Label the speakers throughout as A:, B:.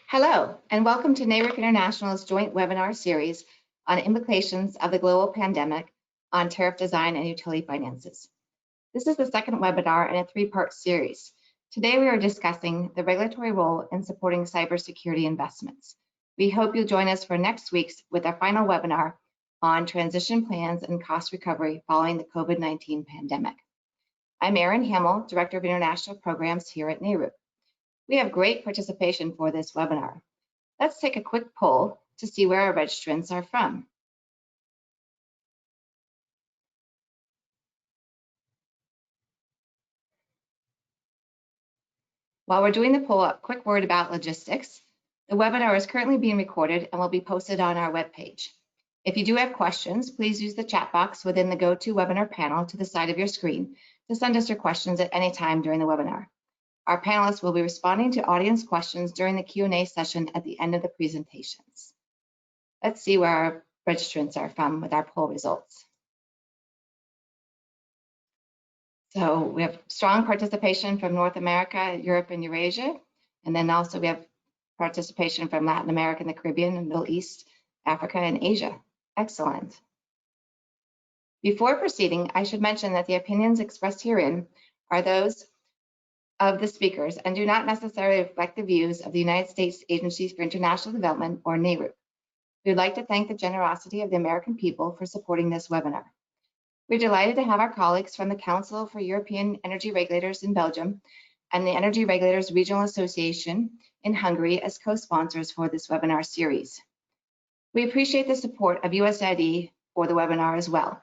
A: Hello, and welcome to NARUC International's joint webinar series on implications of the global pandemic on tariff design and utility finances. This is the second webinar in a three-part series. Today we are discussing the regulatory role in supporting cybersecurity investments. We hope you'll join us for next week's with our final webinar on transition plans and cost recovery following the COVID-19 pandemic. I'm Erin Hamill, Director of International Programs here at NARUC. We have great participation for this webinar. Let's take a quick poll to see where our registrants are from. While we're doing the poll, a quick word about logistics. The webinar is currently being recorded and will be posted on our webpage. If you do have questions, please use the chat box within the GoToWebinar panel to the side of your screen to send us your questions at any time during the webinar. Our panelists will be responding to audience questions during the Q&A session at the end of the presentations. Let's see where our registrants are from with our poll results. So we have strong participation from North America, Europe, and Eurasia. And then also we have participation from Latin America and the Caribbean and Middle East, Africa, and Asia. Excellent. Before proceeding, I should mention that the opinions expressed herein are those of the speakers and do not necessarily reflect the views of the United States Agency for International Development, or NARUC. We would like to thank the generosity of the American people for supporting this webinar. We're delighted to have our colleagues from the Council for European Energy Regulators in Belgium and the Energy Regulators Regional Association in Hungary as co-sponsors for this webinar series. We appreciate the support of USAID for the webinar as well.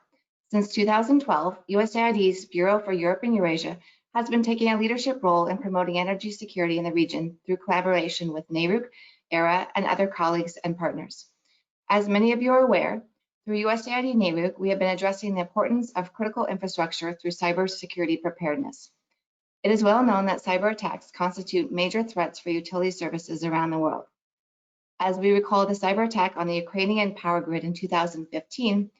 A: Since 2012, USAID's Bureau for Europe and Eurasia has been taking a leadership role in promoting energy security in the region through collaboration with NARUC, ERRA, and other colleagues and partners. As many of you are aware, through USAID and NARUC, we have been addressing the importance of critical infrastructure through cybersecurity preparedness. It is well known that cyber attacks constitute major threats for utility services around the world. As we recall the cyber attack on the Ukrainian power grid in 2015,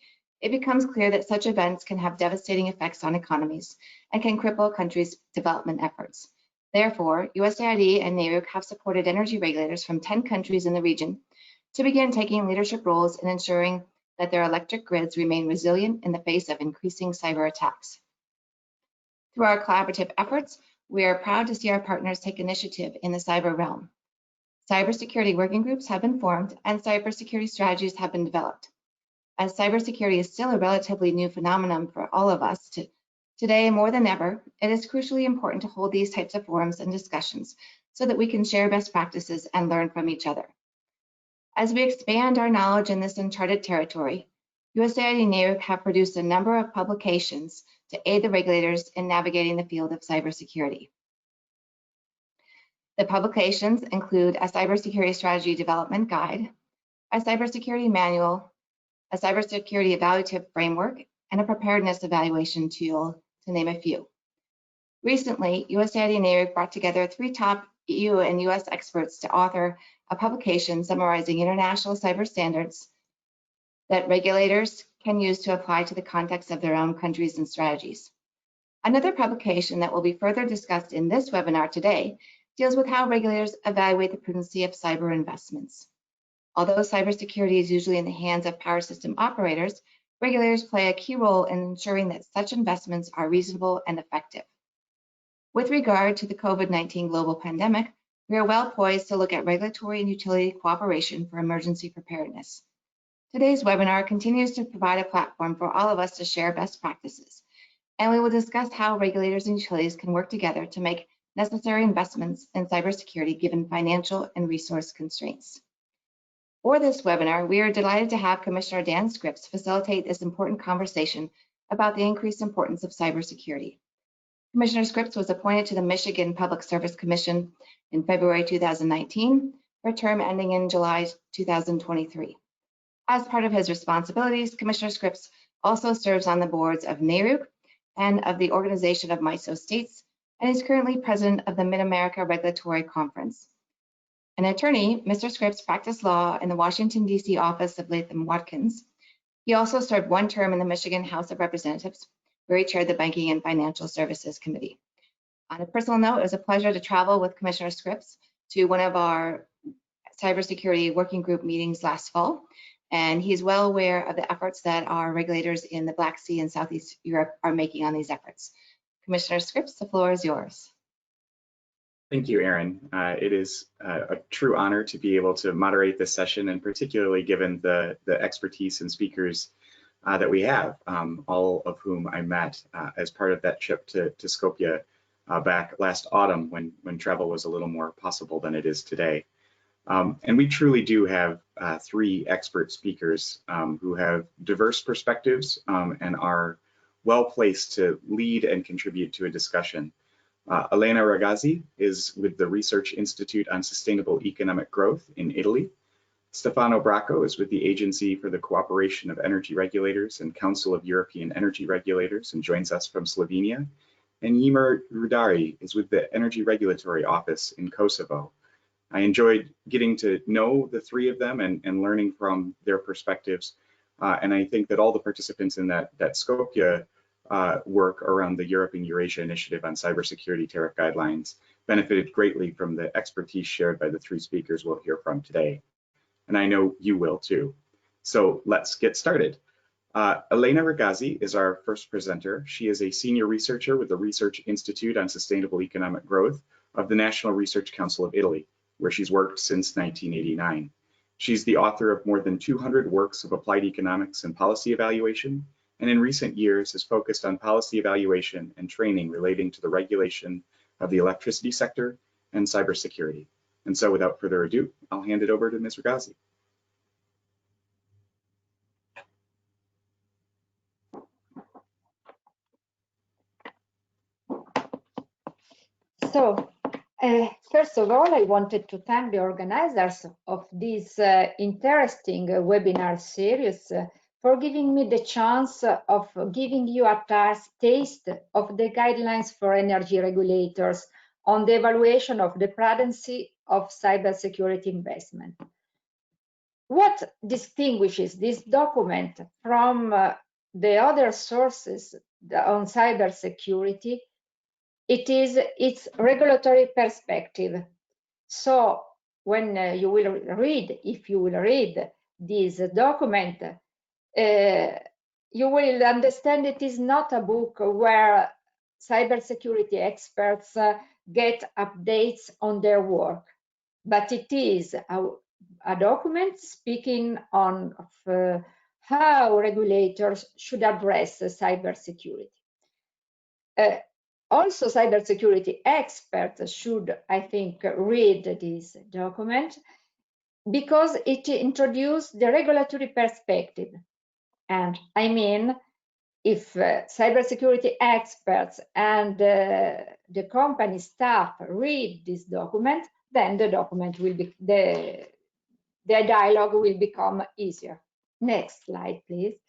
A: it becomes clear that such events can have devastating effects on economies and can cripple a country's development efforts. Therefore, USAID and NARUC have supported energy regulators from 10 countries in the region to begin taking leadership roles in ensuring that their electric grids remain resilient in the face of increasing cyber attacks. Through our collaborative efforts, we are proud to see our partners take initiative in the cyber realm. Cybersecurity working groups have been formed and cybersecurity strategies have been developed. As cybersecurity is still a relatively new phenomenon for all of us today more than ever, it is crucially important to hold these types of forums and discussions so that we can share best practices and learn from each other. As we expand our knowledge in this uncharted territory, USAID and NARUC have produced a number of publications to aid the regulators in navigating the field of cybersecurity. The publications include a Cybersecurity Strategy Development Guide, a Cybersecurity Manual, a cybersecurity evaluative framework, and a preparedness evaluation tool, to name a few. Recently, USAID and NARUC brought together 3 top EU and US experts to author a publication summarizing international cyber standards that regulators can use to apply to the context of their own countries and strategies. Another publication that will be further discussed in this webinar today deals with how regulators evaluate the prudency of cyber investments. Although cybersecurity is usually in the hands of power system operators, regulators play a key role in ensuring that such investments are reasonable and effective. With regard to the COVID-19 global pandemic, we are well poised to look at regulatory and utility cooperation for emergency preparedness. Today's webinar continues to provide a platform for all of us to share best practices, and we will discuss how regulators and utilities can work together to make necessary investments in cybersecurity given financial and resource constraints. For this webinar, we are delighted to have Commissioner Dan Scripps facilitate this important conversation about the increased importance of cybersecurity. Commissioner Scripps was appointed to the Michigan Public Service Commission in February 2019 for a term ending in July 2023. As part of his responsibilities, Commissioner Scripps also serves on the boards of NARUC and of the Organization of MISO States, and is currently president of the Mid-America Regulatory Conference. An attorney, Mr. Scripps practiced law in the Washington, D.C. office of Latham Watkins. He also served 1 term in the Michigan House of Representatives, where he chaired the Banking and Financial Services Committee. On a personal note, it was a pleasure to travel with Commissioner Scripps to one of our cybersecurity working group meetings last fall, and he's well aware of the efforts that our regulators in the Black Sea and Southeast Europe are making on these efforts. Commissioner Scripps, the floor is yours.
B: Thank you, Erin. It is a true honor to be able to moderate this session, and particularly given the expertise and speakers that we have, all of whom I met as part of that trip to Skopje back last autumn when travel was a little more possible than it is today. And we truly do have three expert speakers who have diverse perspectives and are well placed to lead and contribute to a discussion. Alena Regazzi is with the Research Institute on Sustainable Economic Growth in Italy. Stefano Bracco is with the Agency for the Cooperation of Energy Regulators and Council of European Energy Regulators and joins us from Slovenia. And Ymer Rudari is with the Energy Regulatory Office in Kosovo. I enjoyed getting to know the three of them and learning from their perspectives. And I think that all the participants in that Skopje work around the Europe and Eurasia Initiative on Cybersecurity Tariff Guidelines benefited greatly from the expertise shared by the three speakers we'll hear from today. And I know you will too. So let's get started. Alena Regazzi is our first presenter. She is a senior researcher with the Research Institute on Sustainable Economic Growth of the National Research Council of Italy, where she's worked since 1989. She's the author of more than 200 works of applied economics and policy evaluation, and in recent years has focused on policy evaluation and training relating to the regulation of the electricity sector and cybersecurity. And so without further ado, I'll hand it over to Ms. Regazzi.
C: So, first of all, I wanted to thank the organizers of this interesting webinar series for giving me the chance of giving you a taste of the guidelines for energy regulators on the evaluation of the prudency of cybersecurity investment. What distinguishes this document from the other sources on cybersecurity? It is its regulatory perspective. So when you will read, if you will read this document, you will understand it is not a book where cybersecurity experts get updates on their work, but it is a document speaking on how regulators should address cybersecurity. Also, cybersecurity experts should, I think, read this document because it introduces the regulatory perspective. And I mean, if cybersecurity experts and the company staff read this document, then the document will be, the dialogue will become easier. Next slide, please.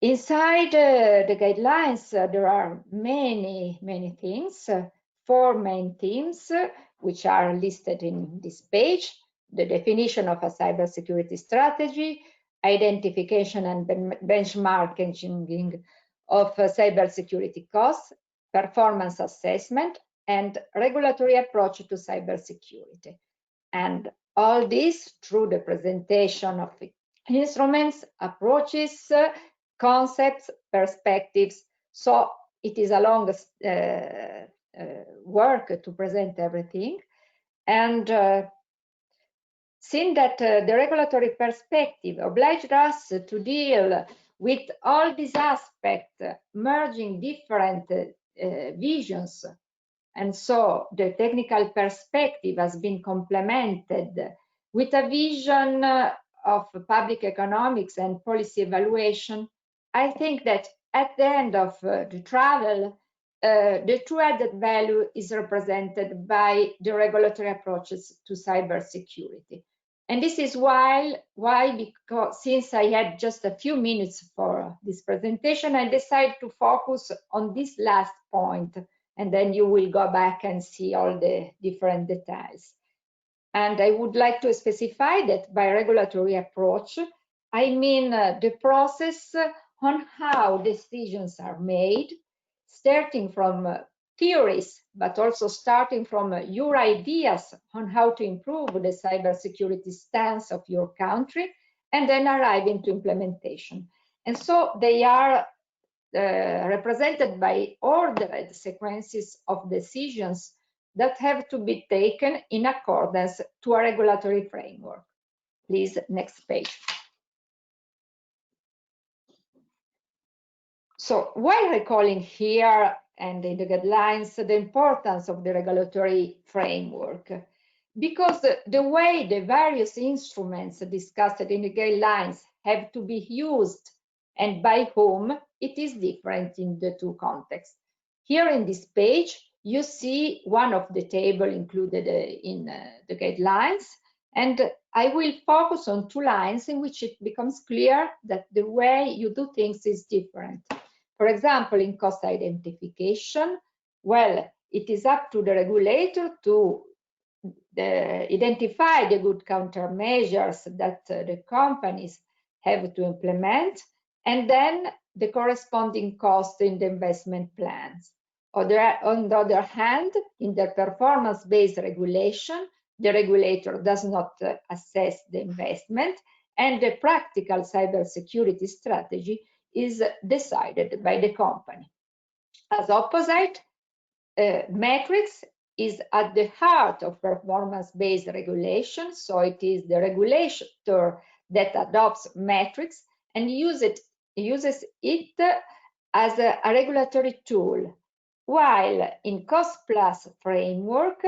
C: Inside the guidelines, there are many things, four main themes, which are listed in this page: the definition of a cybersecurity strategy, identification and benchmarking of cybersecurity costs, performance assessment, and regulatory approach to cybersecurity. And all this through the presentation of instruments, approaches, concepts, perspectives. So it is a long work to present everything. And seeing that the regulatory perspective obliged us to deal with all these aspects, merging different visions. And so the technical perspective has been complemented with a vision of public economics and policy evaluation. I think that at the end of the travel, the true added value is represented by the regulatory approaches to cybersecurity. And this is why because since I had just a few minutes for this presentation, I decided to focus on this last point, and then you will go back and see all the different details. And I would like to specify that by regulatory approach, I mean the process on how decisions are made, starting from theories, but also starting from your ideas on how to improve the cybersecurity stance of your country, and then arriving to implementation. And so they are represented by ordered sequences of decisions that have to be taken in accordance to a regulatory framework. Please, next page. So while recalling here and in the guidelines the importance of the regulatory framework, because the way the various instruments discussed in the guidelines have to be used and by whom, it is different in the two contexts. Here in this page, you see one of the table included in the guidelines, and I will focus on two lines in which it becomes clear that the way you do things is different. For example, in cost identification, well, it is up to the regulator to identify the good countermeasures that the companies have to implement, and then the corresponding cost in the investment plans. On the other hand, in the performance-based regulation, the regulator does not assess the investment, and the practical cybersecurity strategy is decided by the company. As opposite, metrics is at the heart of performance-based regulation, so it is the regulator that adopts metrics and uses it as a regulatory tool, while in cost-plus framework,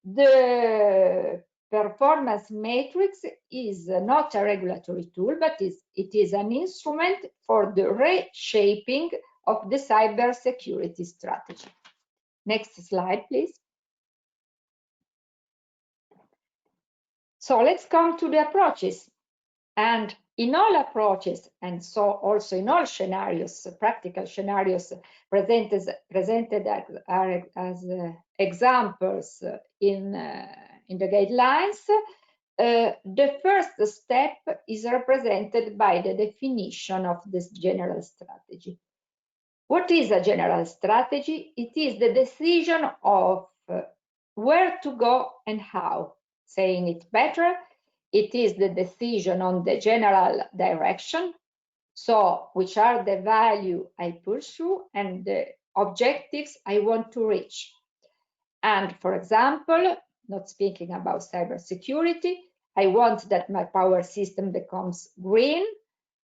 C: the performance matrix is not a regulatory tool, but it is an instrument for the reshaping of the cybersecurity strategy. Next slide, please. So let's come to the approaches. And in all approaches, and so also in all scenarios, practical scenarios presented as examples in the guidelines, the first step is represented by the definition of this general strategy. What is a general strategy? It is the decision of where to go and how. Saying it better, it is the decision on the general direction, so which are the value I pursue and the objectives I want to reach. And for example, not speaking about cybersecurity, I want that my power system becomes green,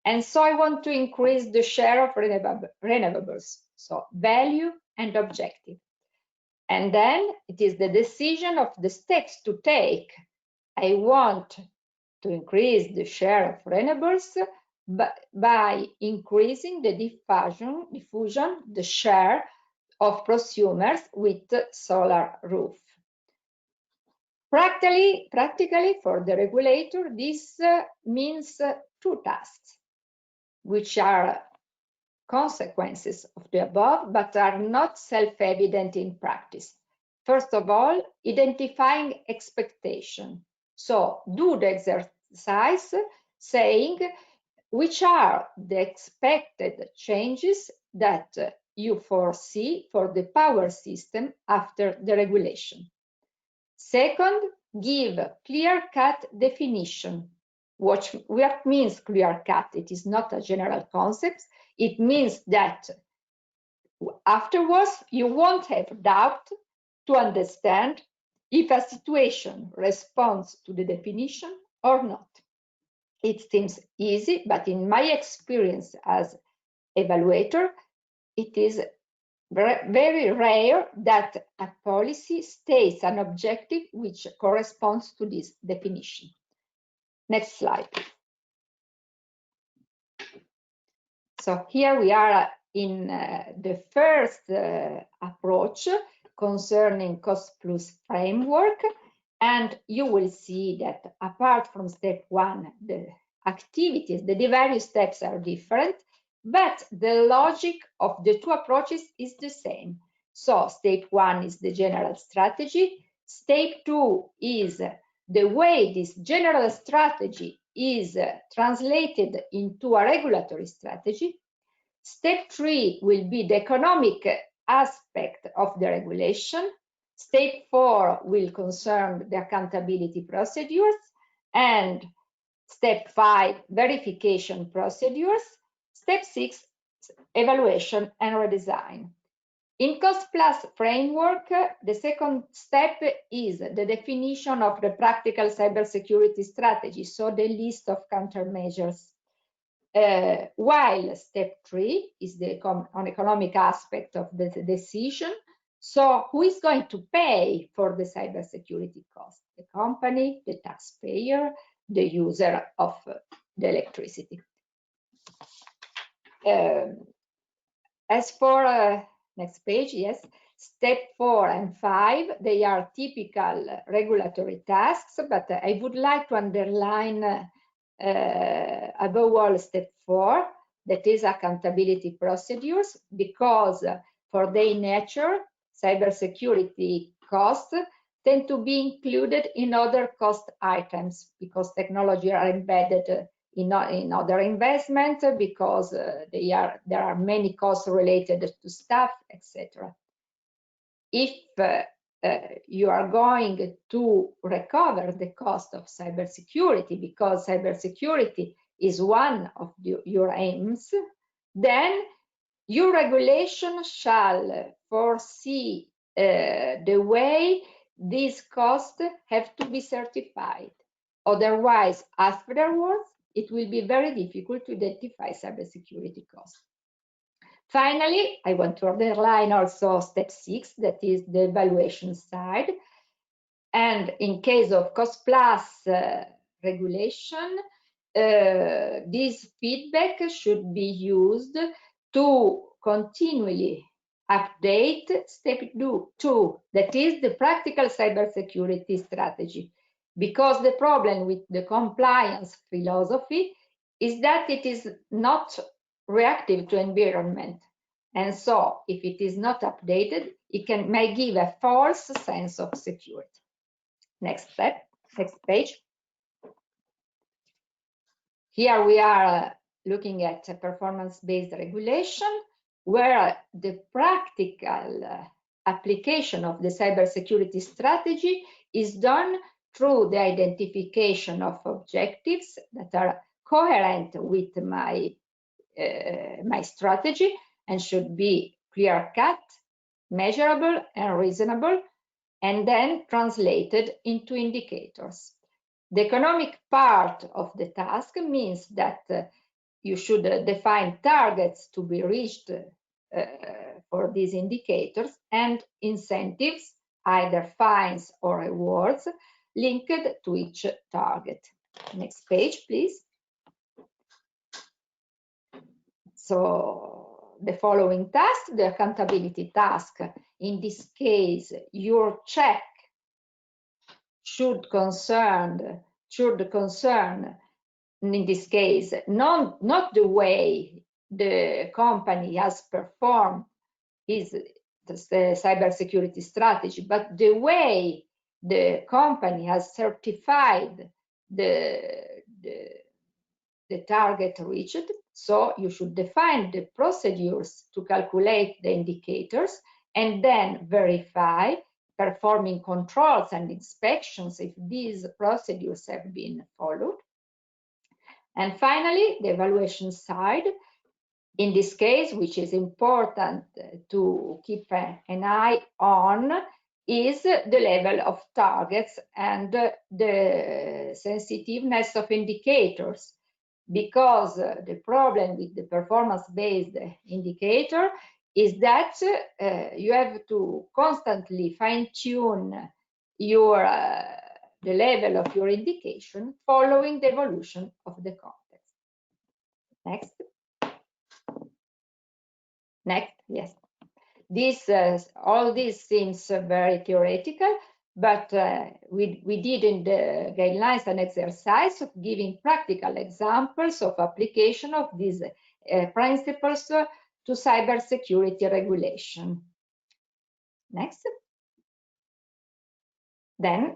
C: and so I want to increase the share of renewables, so value and objective. And then it is the decision of the steps to take. I want to increase the share of renewables by increasing the diffusion, the share of prosumers with solar roof. Practically for the regulator, this means two tasks, which are consequences of the above, but are not self-evident in practice. First of all, identifying expectation. So do the exercise saying which are the expected changes that you foresee for the power system after the regulation. Second, give clear-cut definition. What means clear-cut? It is not a general concept. It means that afterwards you won't have doubt to understand if a situation responds to the definition or not. It seems easy, but in my experience as evaluator, it is very rare that a policy states an objective which corresponds to this definition. Next slide. So here we are in the first approach concerning cost-plus framework, and you will see that apart from step one, the activities, the various steps are different, but the logic of the two approaches is the same. So step one is the general strategy. Step two is the way this general strategy is translated into a regulatory strategy. Step three will be the economic aspect of the regulation. Step 4 will concern the accountability procedures, and step 5, verification procedures. Step 6, evaluation and redesign. In cost-plus framework, the second step is the definition of the practical cybersecurity strategy, so the list of countermeasures. While step 3 is the economic aspect of the decision. So who is going to pay for the cybersecurity cost? The company, the taxpayer, the user of the electricity. As for next page, yes, step 4 and 5, they are typical regulatory tasks, but I would like to underline above all step 4, that is accountability procedures, because for their nature, cybersecurity costs tend to be included in other cost items because technology are embedded in other investments, because there are many costs related to staff, etc. If you are going to recover the cost of cybersecurity, because cybersecurity is one of your aims, then your regulation shall foresee the way these costs have to be certified. Otherwise, afterwards, it will be very difficult to identify cybersecurity costs. Finally, I want to underline also step 6, that is the evaluation side. And in case of cost-plus regulation, this feedback should be used to continually update step 2, that is the practical cybersecurity strategy. Because the problem with the compliance philosophy is that it is not reactive to environment. And so if it is not updated, it may give a false sense of security. Next step, next page. Here we are looking at a performance-based regulation, where the practical application of the cybersecurity strategy is done through the identification of objectives that are coherent with my strategy and should be clear-cut, measurable, and reasonable, and then translated into indicators. The economic part of the task means that you should define targets to be reached for these indicators and incentives, either fines or rewards, linked to each target. Next page, please. So the following task, the accountability task. In this case, your check should concern, in this case, not the way the company has performed the cybersecurity strategy, but the way the company has certified the target reached. So you should define the procedures to calculate the indicators and then verify, performing controls and inspections if these procedures have been followed. And finally, the evaluation side. In this case, which is important to keep an eye on, is the level of targets and the sensitiveness of indicators. Because the problem with the performance-based indicator is that you have to constantly fine-tune the level of your indication following the evolution of the context. Next. Next, yes. All this seems very theoretical, but we did in the guidelines an exercise of giving practical examples of application of these principles to cybersecurity regulation. Next. Then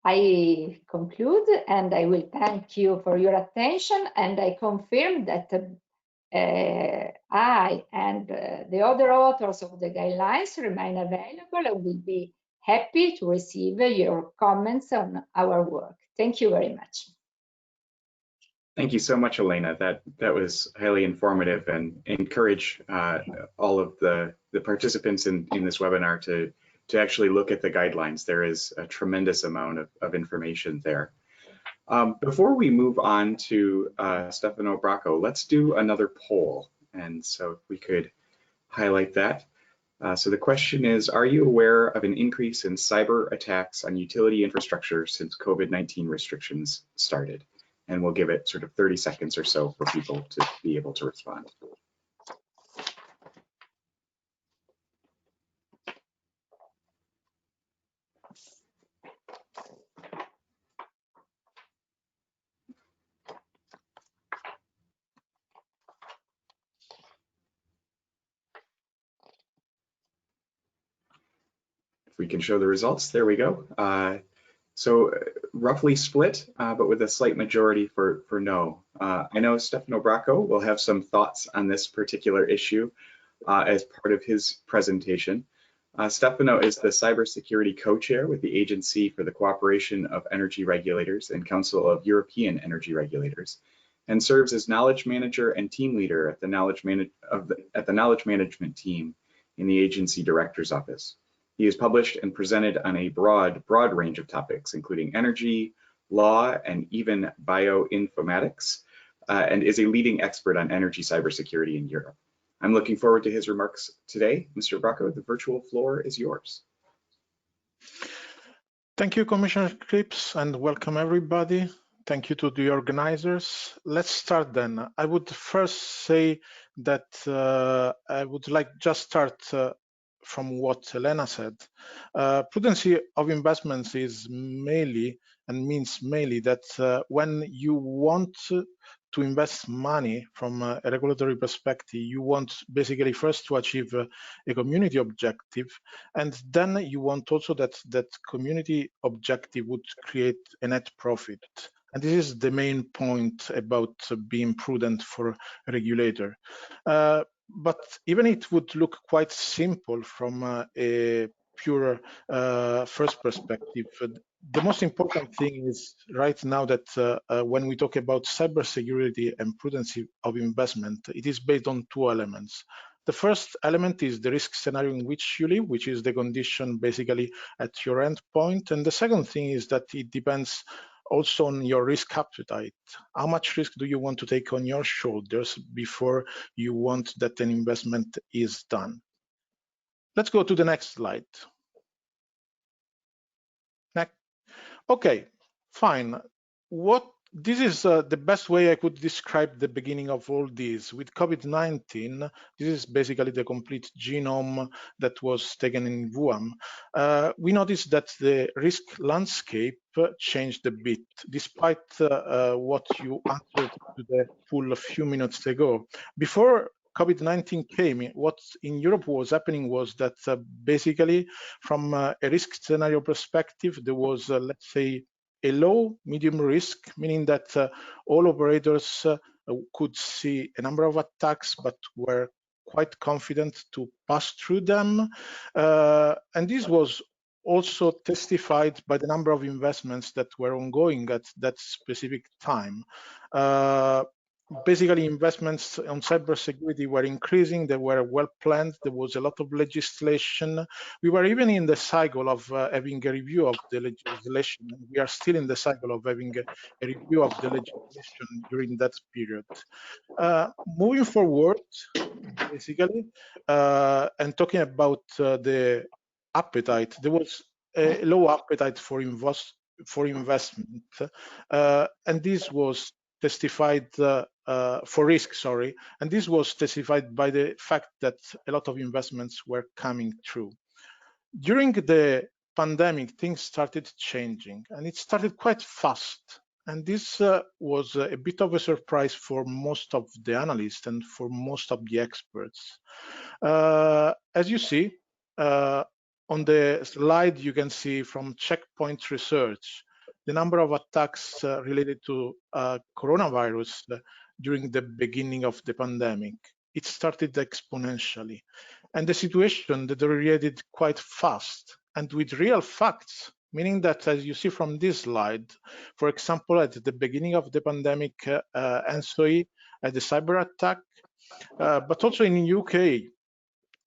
C: I conclude, and I will thank you for your attention, and I confirm that I and the other authors of the guidelines remain available and will be happy to receive your comments on our work. Thank you very much.
B: Thank you so much, Alena. That was highly informative, and encourage all of the participants in this webinar to actually look at the guidelines. There is a tremendous amount of information there. Before we move on to Stefano Bracco, let's do another poll. And so if we could highlight that. So the question is, are you aware of an increase in cyber attacks on utility infrastructure since COVID-19 restrictions started? And we'll give it sort of 30 seconds or so for people to be able to respond. If we can show the results, there we go. So roughly split, but with a slight majority for no. I know Stefano Bracco will have some thoughts on this particular issue as part of his presentation. Stefano is the cybersecurity co-chair with the Agency for the Cooperation of Energy Regulators and Council of European Energy Regulators, and serves as knowledge manager and team leader at the knowledge management team in the agency director's office. He has published and presented on a broad range of topics, including energy, law, and even bioinformatics, and is a leading expert on energy cybersecurity in Europe. I'm looking forward to his remarks today. Mr. Bracco, the virtual floor is yours.
D: Thank you, Commissioner Scripps, and welcome everybody. Thank you to the organizers. Let's start then. I would first say that I would like just start from what Alena said. Prudency of investments is mainly and means mainly that when you want to invest money from a regulatory perspective, you want basically first to achieve a community objective, and then you want also that community objective would create a net profit. And this is the main point about being prudent for a regulator. But even it would look quite simple from a pure first perspective. The most important thing is right now that when we talk about cybersecurity and prudency of investment, it is based on two elements. The first element is the risk scenario in which you live, which is the condition basically at your endpoint. And the second thing is that it depends also on your risk appetite. How much risk do you want to take on your shoulders before you want that an investment is done? Let's go to the next slide. Next. Okay, fine. This is the best way I could describe the beginning of all this. With COVID-19, this is basically the complete genome that was taken in Wuhan. We noticed that the risk landscape changed a bit, despite what you answered to the poll a few minutes ago. Before COVID-19 came, what in Europe was happening was that basically from a risk scenario perspective, there was, let's say, a low, medium risk, meaning that all operators could see a number of attacks, but were quite confident to pass through them. And this was also testified by the number of investments that were ongoing at that specific time. Basically, investments on cybersecurity were increasing. They were well planned. There was a lot of legislation. We were even in the cycle of having a review of the legislation. We are still in the cycle of having a review of the legislation during that period. Moving forward, basically, and talking about the appetite, there was a low appetite for investment, and this was testified for risk, sorry, and this was testified by the fact that a lot of investments were coming through. During the pandemic, things started changing, and it started quite fast. And this was a bit of a surprise for most of the analysts and for most of the experts. As you see, on the slide, you can see from Checkpoint Research, the number of attacks related to coronavirus during the beginning of the pandemic. It started exponentially, and the situation deteriorated quite fast and with real facts, meaning that, as you see from this slide, for example, at the beginning of the pandemic, ENSOE had a cyber attack, but also in the UK,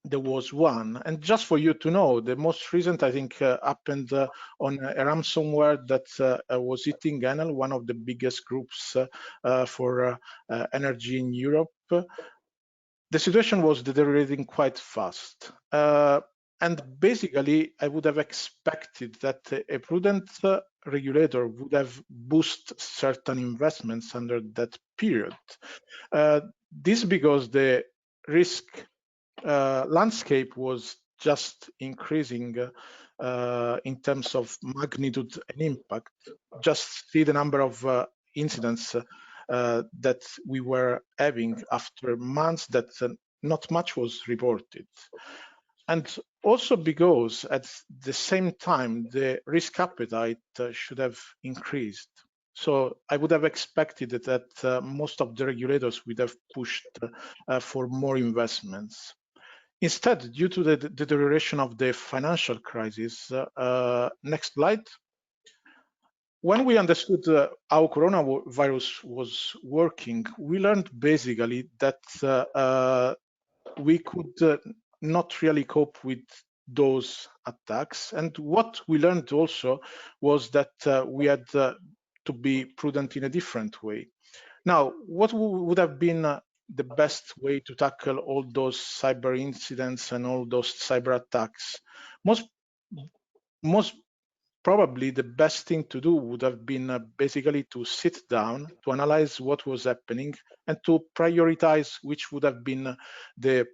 D: there was one. And just for you to know, the most recent, I think, happened on a ransomware that was hitting Enel, one of the biggest groups for energy in Europe. The situation was deteriorating quite fast. And basically, I would have expected that a prudent regulator would have boosted certain investments under that period. This because the risk landscape was just increasing in terms of magnitude and impact. Just see the number of incidents that we were having after months that not much was reported. And also because at the same time, the risk appetite should have increased. So I would have expected that most of the regulators would have pushed for more investments. Instead, due to the deterioration of the financial crisis, next slide. When we understood how coronavirus was working, we learned basically that we could not really cope with those attacks. And what we learned also was that we had to be prudent in a different way. Now, what would have been the best way to tackle all those cyber incidents and all those cyber attacks? Most probably the best thing to do would have been basically to sit down, to analyze what was happening, and to prioritize which would have been the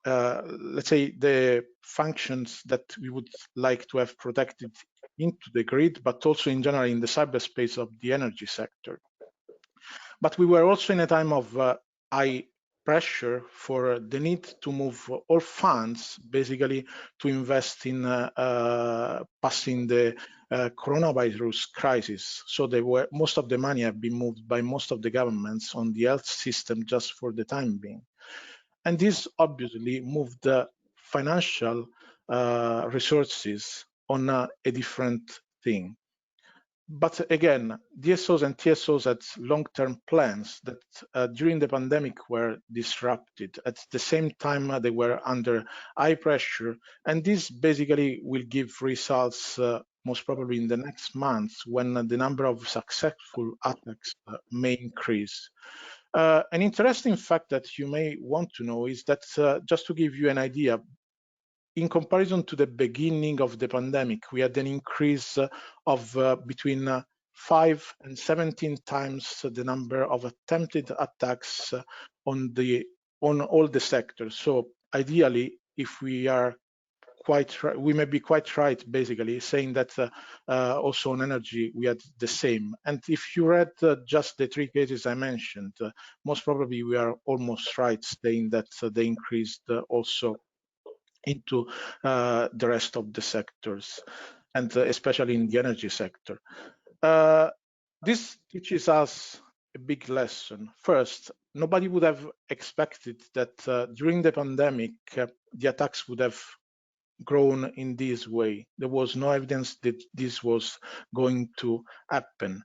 D: let's say the functions that we would like to have protected into the grid, but also in general in the cyberspace of the energy sector. But we were also in a time of high pressure for the need to move all funds basically to invest in passing the coronavirus crisis. So most of the money have been moved by most of the governments on the health system just for the time being. And this obviously moved the financial resources on a different thing. But again, DSOs and TSOs had long-term plans that during the pandemic were disrupted. At the same time, they were under high pressure, and this basically will give results most probably in the next months when the number of successful attacks may increase. An interesting fact that you may want to know is that, just to give you an idea, in comparison to the beginning of the pandemic, we had an increase of between 5 and 17 times the number of attempted attacks on all the sectors. So ideally, if we are we may be quite right, basically, saying that also on energy, we had the same. And if you read just the 3 cases I mentioned, most probably we are almost right saying that they increased also into the rest of the sectors, and especially in the energy sector. This teaches us a big lesson. First, nobody would have expected that during the pandemic, the attacks would have grown in this way. There was no evidence that this was going to happen.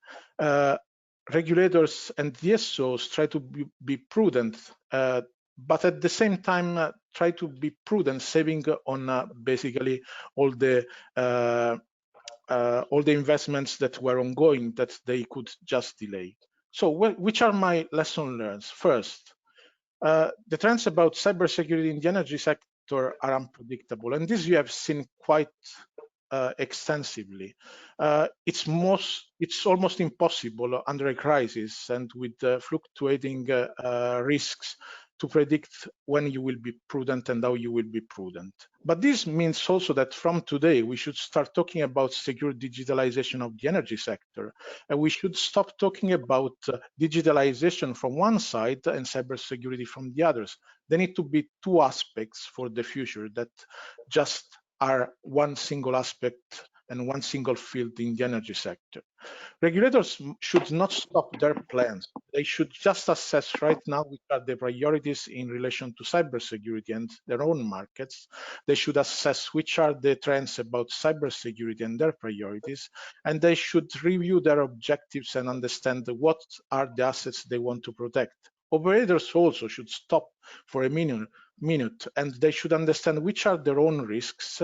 D: Regulators and DSOs try to be prudent, but at the same time try to be prudent, saving on basically all the investments that were ongoing that they could just delay. So which are my lesson learned? First, the trends about cybersecurity in the energy sector are unpredictable, and this you have seen quite extensively. It's almost impossible under a crisis and with fluctuating risks to predict when you will be prudent and how you will be prudent. But this means also that from today, we should start talking about secure digitalization of the energy sector. And we should stop talking about digitalization from one side and cybersecurity from the others. There need to be 2 aspects for the future that just are one single aspect and one single field in the energy sector. Regulators should not stop their plans. They should just assess right now which are the priorities in relation to cybersecurity and their own markets. They should assess which are the trends about cybersecurity and their priorities, and they should review their objectives and understand what are the assets they want to protect. Operators also should stop for a minute and they should understand which are their own risks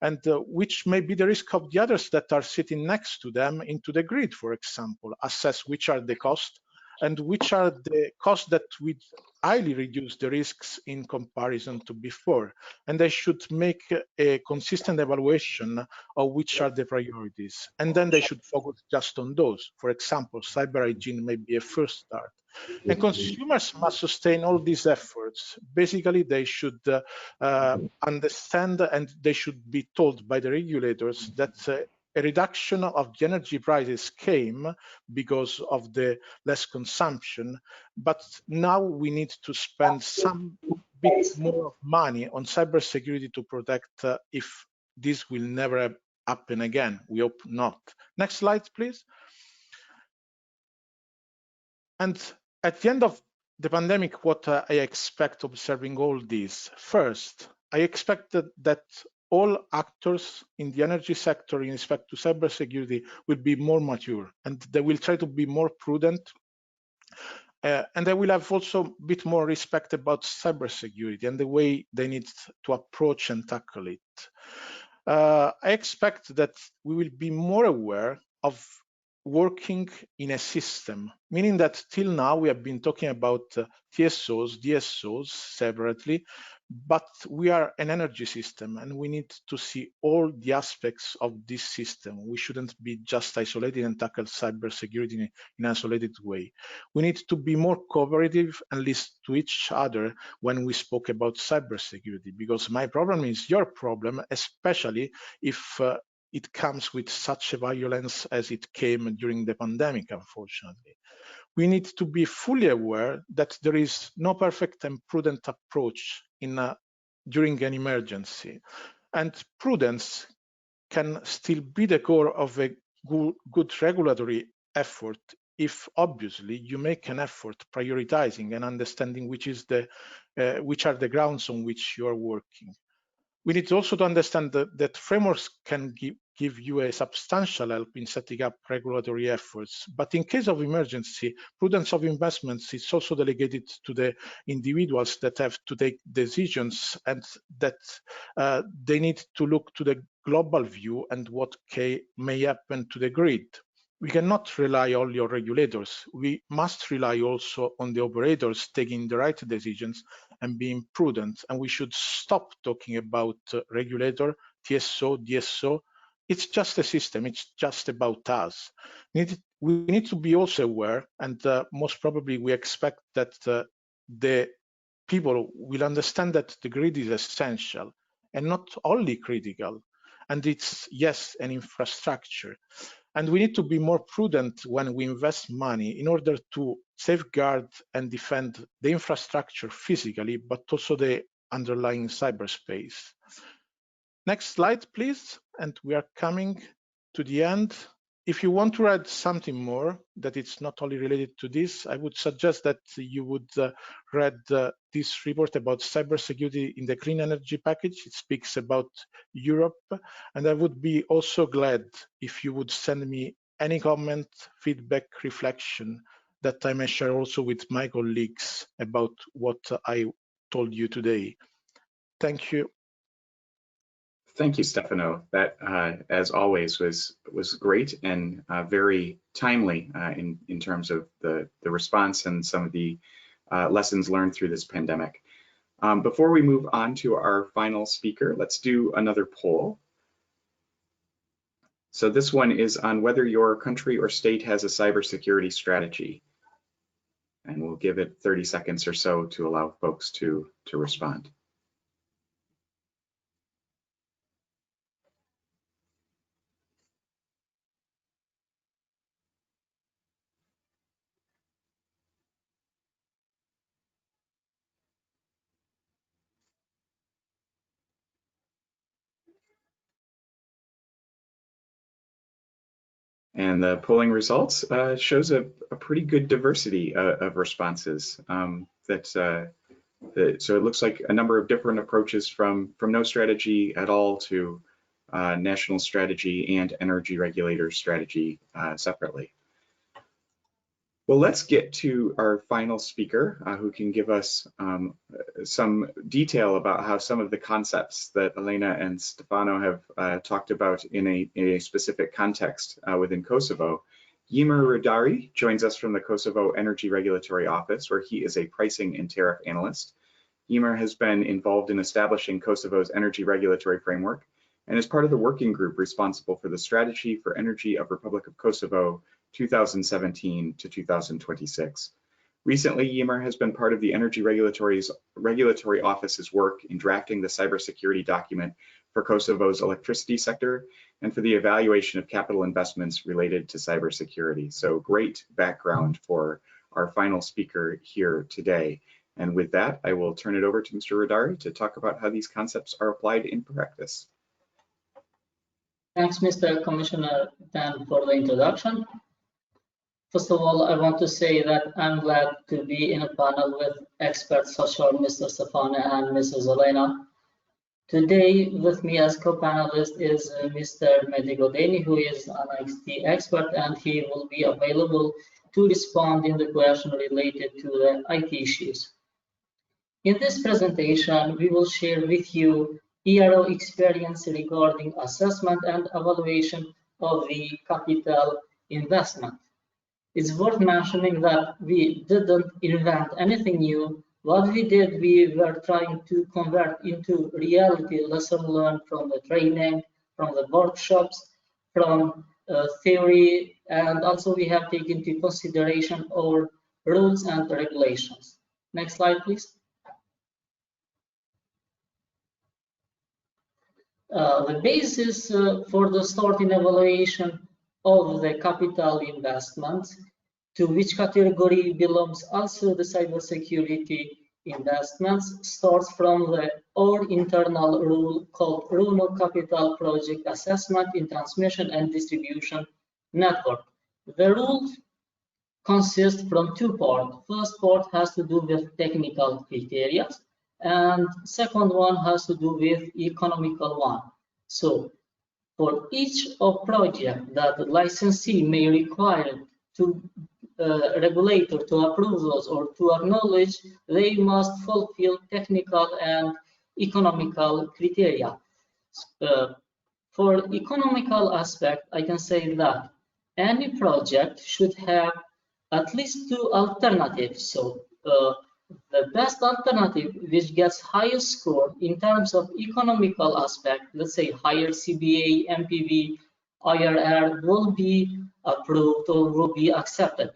D: and which may be the risk of the others that are sitting next to them into the grid, for example. Assess which are the costs and which are the costs that would highly reduce the risks in comparison to before. And they should make a consistent evaluation of which are the priorities. And then they should focus just on those. For example, cyber hygiene may be a first start. And consumers must sustain all these efforts. Basically, they should understand and they should be told by the regulators that a reduction of the energy prices came because of the less consumption, but now we need to spend some bit more money on cybersecurity to protect if this will never happen again. We hope not. Next slide, please. And at the end of the pandemic, what I expect observing all this, first, I expect that all actors in the energy sector in respect to cybersecurity will be more mature and they will try to be more prudent. And they will have also a bit more respect about cybersecurity and the way they need to approach and tackle it. I expect that we will be more aware of working in a system, meaning that till now we have been talking about TSOs, DSOs separately, but we are an energy system and we need to see all the aspects of this system. We shouldn't be just isolated and tackle cybersecurity in an isolated way. We need to be more cooperative and listen to each other when we spoke about cybersecurity, because my problem is your problem, especially if it comes with such a violence as it came during the pandemic, unfortunately. We need to be fully aware that there is no perfect and prudent approach during an emergency. And prudence can still be the core of a good regulatory effort if obviously you make an effort prioritizing and understanding which are the grounds on which you are working. We need also to understand that frameworks can give you a substantial help in setting up regulatory efforts. But in case of emergency, prudence of investments is also delegated to the individuals that have to take decisions and that they need to look to the global view and what may happen to the grid. We cannot rely only on regulators. We must rely also on the operators taking the right decisions and being prudent. And we should stop talking about regulator, TSO, DSO. It's just a system. It's just about us. We need to be also aware, and most probably we expect that the people will understand that the grid is essential and not only critical. And it's, yes, an infrastructure. And we need to be more prudent when we invest money in order to safeguard and defend the infrastructure physically, but also the underlying cyberspace. Next slide, please. And we are coming to the end. If you want to add something more that it's not only related to this, I would suggest that you would read this report about cybersecurity in the clean energy package. It speaks about Europe. And I would be also glad if you would send me any comment, feedback, reflection that I may share also with my colleagues about what I told you today. Thank you.
B: Thank you, Stefano. That, as always, was great and very timely in terms of the response and some of the lessons learned through this pandemic. Before we move on to our final speaker, let's do another poll. So this one is on whether your country or state has a cybersecurity strategy. And we'll give it 30 seconds or so to allow folks to respond. And the polling results shows a pretty good diversity of responses. So it looks like a number of different approaches from no strategy at all to national strategy and energy regulator strategy separately. Well, let's get to our final speaker who can give us some detail about how some of the concepts that Alena and Stefano have talked about in a specific context within Kosovo. Yimer Radari joins us from the Kosovo Energy Regulatory Office, where he is a pricing and tariff analyst. Yimer has been involved in establishing Kosovo's energy regulatory framework and is part of the working group responsible for the strategy for energy of Republic of Kosovo 2017 to 2026. Recently, Yimer has been part of the Energy Regulatory Office's work in drafting the cybersecurity document for Kosovo's electricity sector and for the evaluation of capital investments related to cybersecurity. So great background for our final speaker here today. And with that, I will turn it over to Mr. Radari to talk about how these concepts are applied in practice.
E: Thanks, Mr. Commissioner Dan, for the introduction. First of all, I want to say that I'm glad to be in a panel with experts such as Mr. Stefano and Mrs. Alena. Today, with me as co-panelist is Mr. Mehdi Godeni, who is an IT expert, and he will be available to respond in the question related to the IT issues. In this presentation, we will share with you ERRA experience regarding assessment and evaluation of the capital investment. It's worth mentioning that we didn't invent anything new. What we did, we were trying to convert into reality lesson learned from the training, from the workshops, from theory, and also we have taken into consideration our rules and regulations. Next slide, please. The basis for the starting evaluation of the capital investments, to which category belongs also the cybersecurity investments, starts from our internal rule called Rule of Capital Project Assessment in Transmission and Distribution Network. The rule consists from two parts. First part has to do with technical criteria, and second one has to do with economical one. So for each of project that the licensee may require to regulator to approve those or to acknowledge, they must fulfill technical and economical criteria. For economical aspect, I can say that any project should have at least two alternatives. So the best alternative which gets highest score in terms of economical aspect, let's say higher CBA, MPV, IRR, will be approved or will be accepted.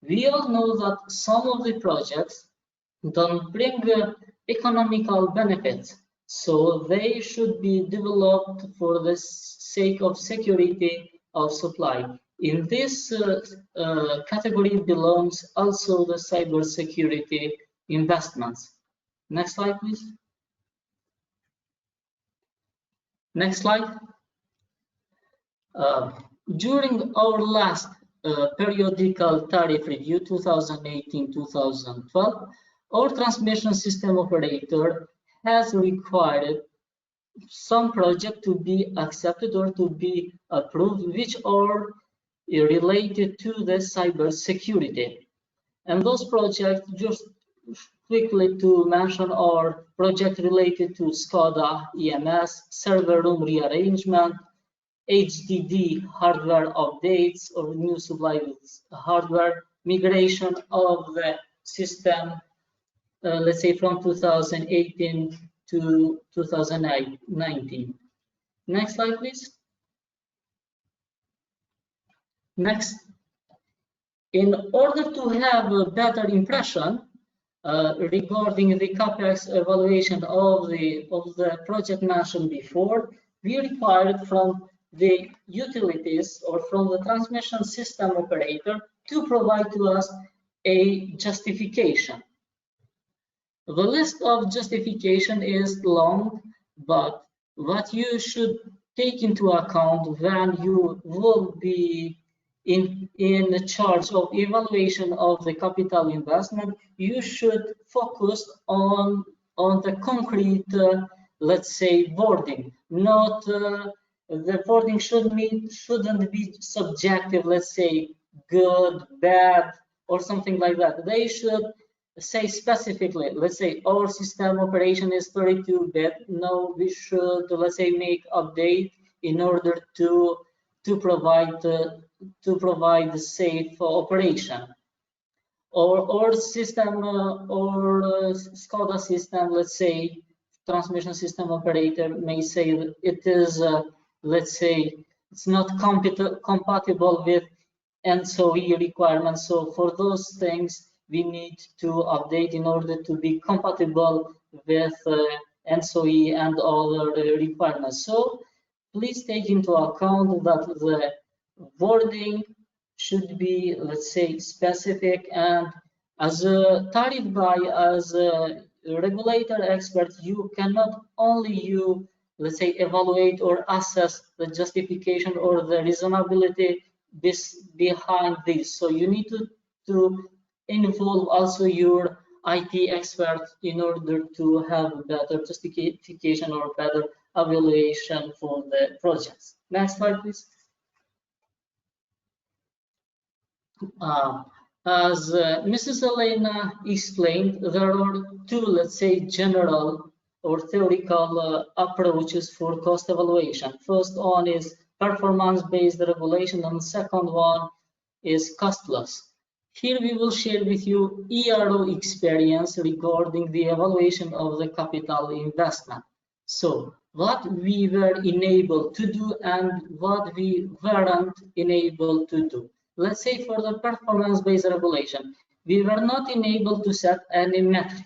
E: We all know that some of the projects don't bring economical benefits, so they should be developed for the sake of security of supply. In this category belongs also the cybersecurity investments. Next slide, please. Next slide. During our last periodical tariff review 2018-2012, our transmission system operator has required some projects to be accepted or to be approved which are related to the cybersecurity. And those projects, just quickly to mention, are projects related to SCADA, EMS, server room rearrangement, HDD hardware updates or new supply hardware, migration of the system, let's say from 2018 to 2019. Next slide, please. Next, in order to have a better impression regarding the CAPEX evaluation of the project mentioned before, we required from the utilities or from the transmission system operator to provide to us a justification. The list of justification is long, but what you should take into account when you will be in charge of evaluation of the capital investment, you should focus on the concrete, let's say, wording. Not the wording shouldn't be subjective. Let's say good, bad, or something like that. They should say specifically. Let's say our system operation is 32-bit. No, we should, let's say, make update in order to provide the safe operation. Or system or SCADA system, let's say, transmission system operator may say that it is, let's say, it's not compatible with NSOE requirements. So for those things, we need to update in order to be compatible with NSOE and other requirements. So please take into account that the wording should be, let's say, specific. And as a tariff guy, as a regulator expert, you cannot only let's say, evaluate or assess the justification or the reasonability behind this. So you need to involve also your IT expert in order to have better justification or better evaluation for the projects. Next slide, please. As Mrs. Alena explained, there are two, let's say, general or theoretical approaches for cost evaluation. First one is performance-based regulation, and the second one is cost plus. Here we will share with you ERRA experience regarding the evaluation of the capital investment. So what we were enabled to do and what we weren't enabled to do. Let's say for the performance-based regulation, we were not enabled to set any metric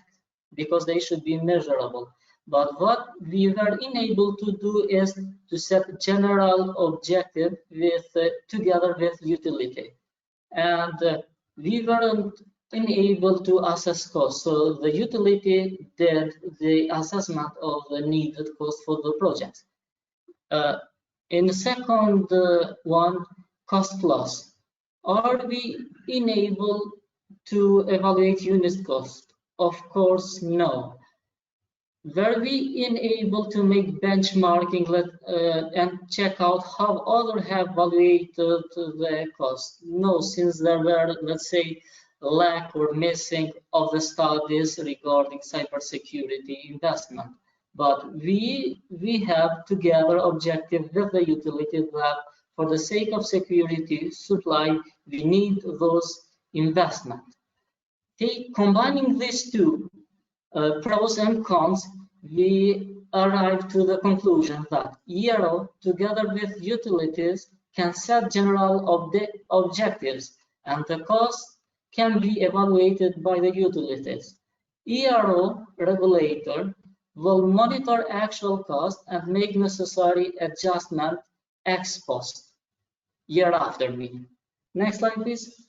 E: because they should be measurable. But what we were enabled to do is to set general objective with together with utility. And we weren't enabled to assess cost. So the utility did the assessment of the needed cost for the project. In the second one, cost plus. Are we enabled to evaluate unit cost? Of course, no. Were we enabled to make benchmarking and check out how others have evaluated the cost? No, since there were, let's say, lack or missing of the studies regarding cybersecurity investment. But we have together objective with the utility that for the sake of security supply, we need those investments. Combining these two pros and cons, we arrive to the conclusion that ERRA, together with utilities, can set general objectives, and the cost can be evaluated by the utilities. ERRA regulator will monitor actual cost and make necessary adjustment ex post year after me. Next slide, please.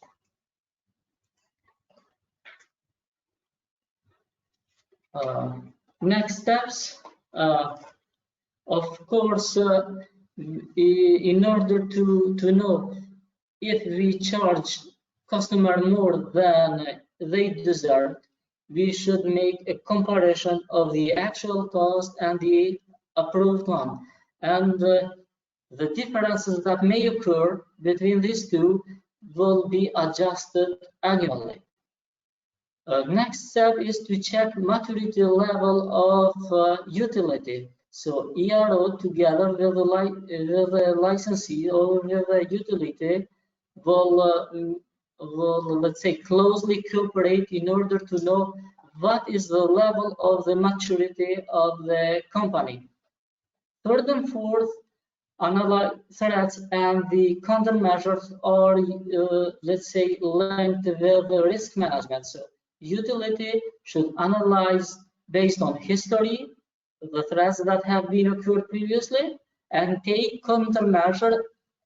E: Next steps. Of course, in order to know if we charge customer more than they deserve, we should make a comparison of the actual cost and the approved one. And the differences that may occur between these two will be adjusted annually. Next step is to check maturity level of utility. So ERRA together with the licensee or with the utility will let's say closely cooperate in order to know what is the level of the maturity of the company. Third and fourth, analyze threats and the countermeasures are let's say linked with the risk management. So utility should analyze based on history the threats that have been occurred previously and take countermeasure.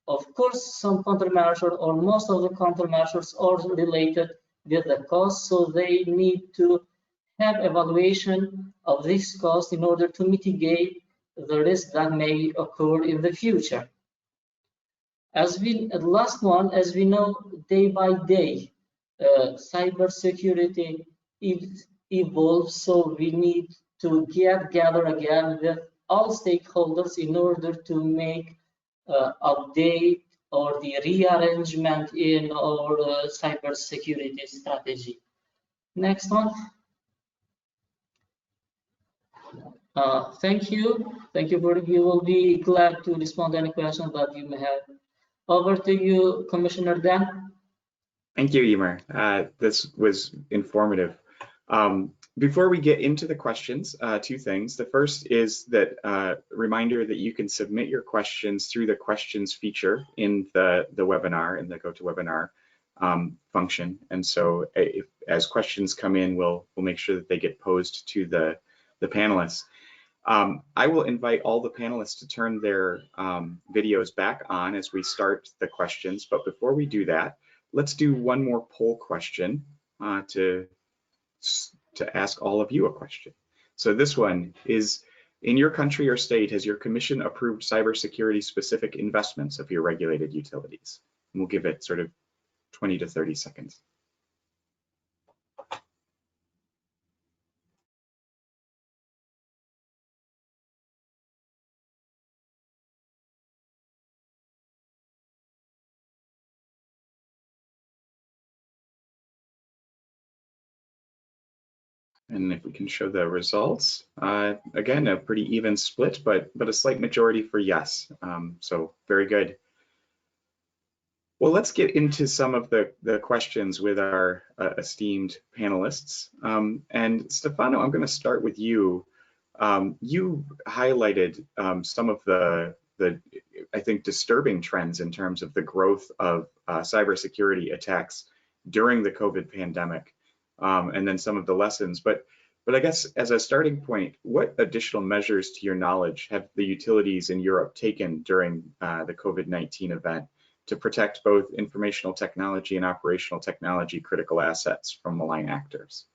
E: Of course, some countermeasure or most of the countermeasures are related with the cost, so they need to have evaluation of this cost in order to mitigate the risk that may occur in the future. The last one, as we know, day by day, cybersecurity evolves, so we need to gather again with all stakeholders in order to make update or the rearrangement in our cybersecurity strategy. Next one. Thank you. Thank you for we will be glad to respond to any questions that you may have. Over to you, Commissioner Dan.
B: Thank you, Emer. This was informative. Before we get into the questions, two things. The first is that reminder that you can submit your questions through the questions feature in the webinar, in the GoToWebinar function. And so as questions come in, we'll make sure that they get posed to the panelists. I will invite all the panelists to turn their videos back on as we start the questions. But before we do that, let's do one more poll question to ask all of you a question. So this one is, in your country or state, has your commission approved cybersecurity specific investments of your regulated utilities? And we'll give it sort of 20 to 30 seconds. And if we can show the results, again, a pretty even split, but a slight majority for yes. So very good. Well, let's get into some of the questions with our esteemed panelists. And Stefano, I'm going to start with you. You highlighted some of the I think, disturbing trends in terms of the growth of cybersecurity attacks during the COVID pandemic. And then some of the lessons. But I guess as a starting point, what additional measures, to your knowledge, have the utilities in Europe taken during the COVID-19 event to protect both informational technology and operational technology critical assets from malign actors?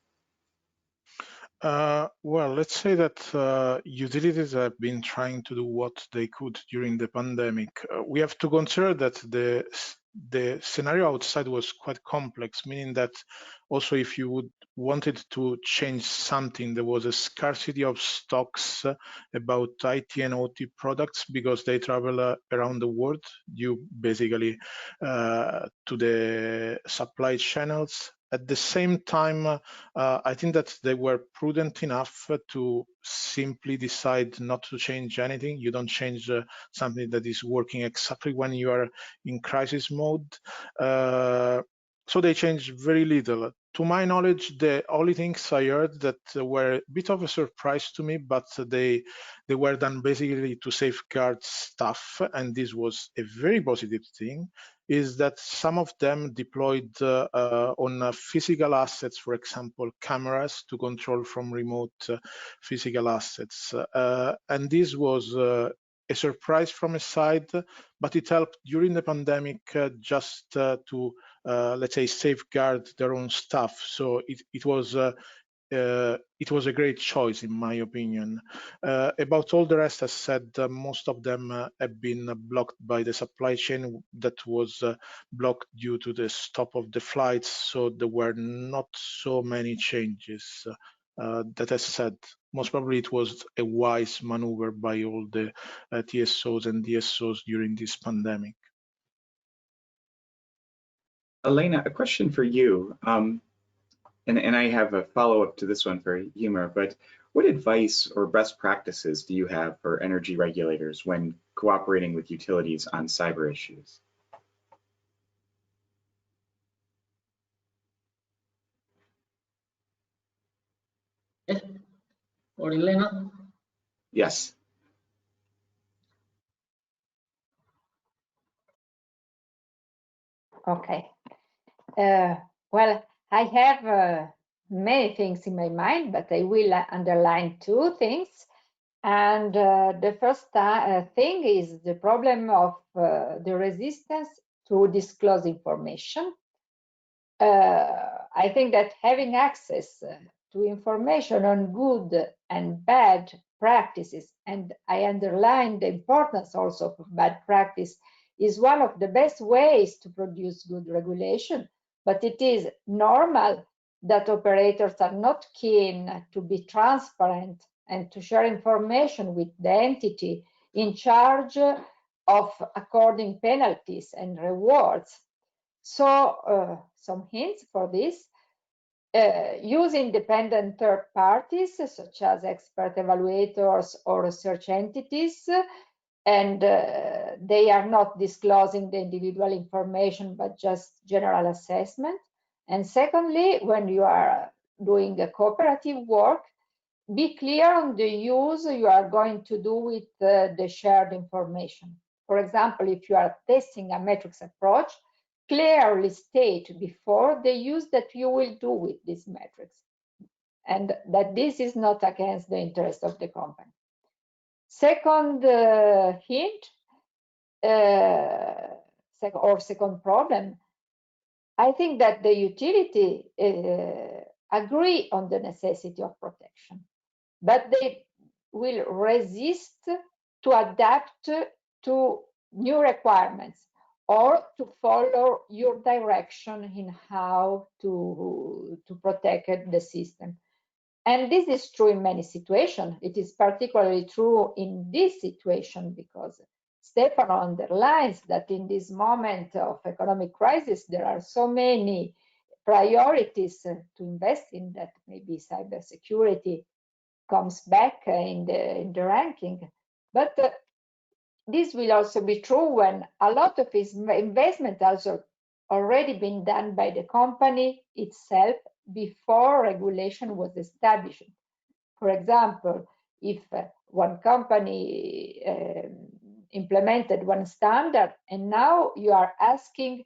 D: Well, let's say that utilities have been trying to do what they could during the pandemic. We have to consider that the scenario outside was quite complex, meaning that also if you wanted to change something, there was a scarcity of stocks about IT and OT products because they travel around the world due basically to the supply channels. At the same time, I think that they were prudent enough to simply decide not to change anything. You don't change something that is working exactly when you are in crisis mode. So they changed very little. To my knowledge, the only things I heard that were a bit of a surprise to me, but they were done basically to safeguard stuff, and this was a very positive thing, is that some of them deployed on physical assets, for example, cameras to control from remote physical assets. And this was a surprise from a side, but it helped during the pandemic just to, let's say, safeguard their own stuff. So it was a great choice, in my opinion. About all the rest, as said, most of them have been blocked by the supply chain that was blocked due to the stop of the flights. So there were not so many changes. That has said, most probably it was a wise maneuver by all the TSOs and DSOs during this pandemic.
B: Alena, a question for you. And I have a follow-up to this one for Emer, but what advice or best practices do you have for energy regulators when cooperating with utilities on cyber issues?
E: Or Alena?
B: Yes.
C: Okay. Well, I have many things in my mind, but I will underline two things. And the first thing is the problem of the resistance to disclose information. I think that having access to information on good and bad practices, and I underline the importance also of bad practice, is one of the best ways to produce good regulation, but it is normal that operators are not keen to be transparent and to share information with the entity in charge of according penalties and rewards. So some hints for this: use independent third parties such as expert evaluators or research entities, and they are not disclosing the individual information but just general assessment. And secondly, when you are doing a cooperative work, be clear on the use you are going to do with the shared information. For example, if you are testing a metrics approach, clearly state before the use that you will do with these metrics, and that this is not against the interest of the company. Second hint, second problem, I think that the utility agree on the necessity of protection, but they will resist to adapt to new requirements or to follow your direction in how to protect the system. And this is true in many situations. It is particularly true in this situation because Stefano underlines that in this moment of economic crisis, there are so many priorities to invest in that maybe cybersecurity comes back in the ranking. But this will also be true when a lot of its investment has already been done by the company itself before regulation was established. For example, if one company implemented one standard and now you are asking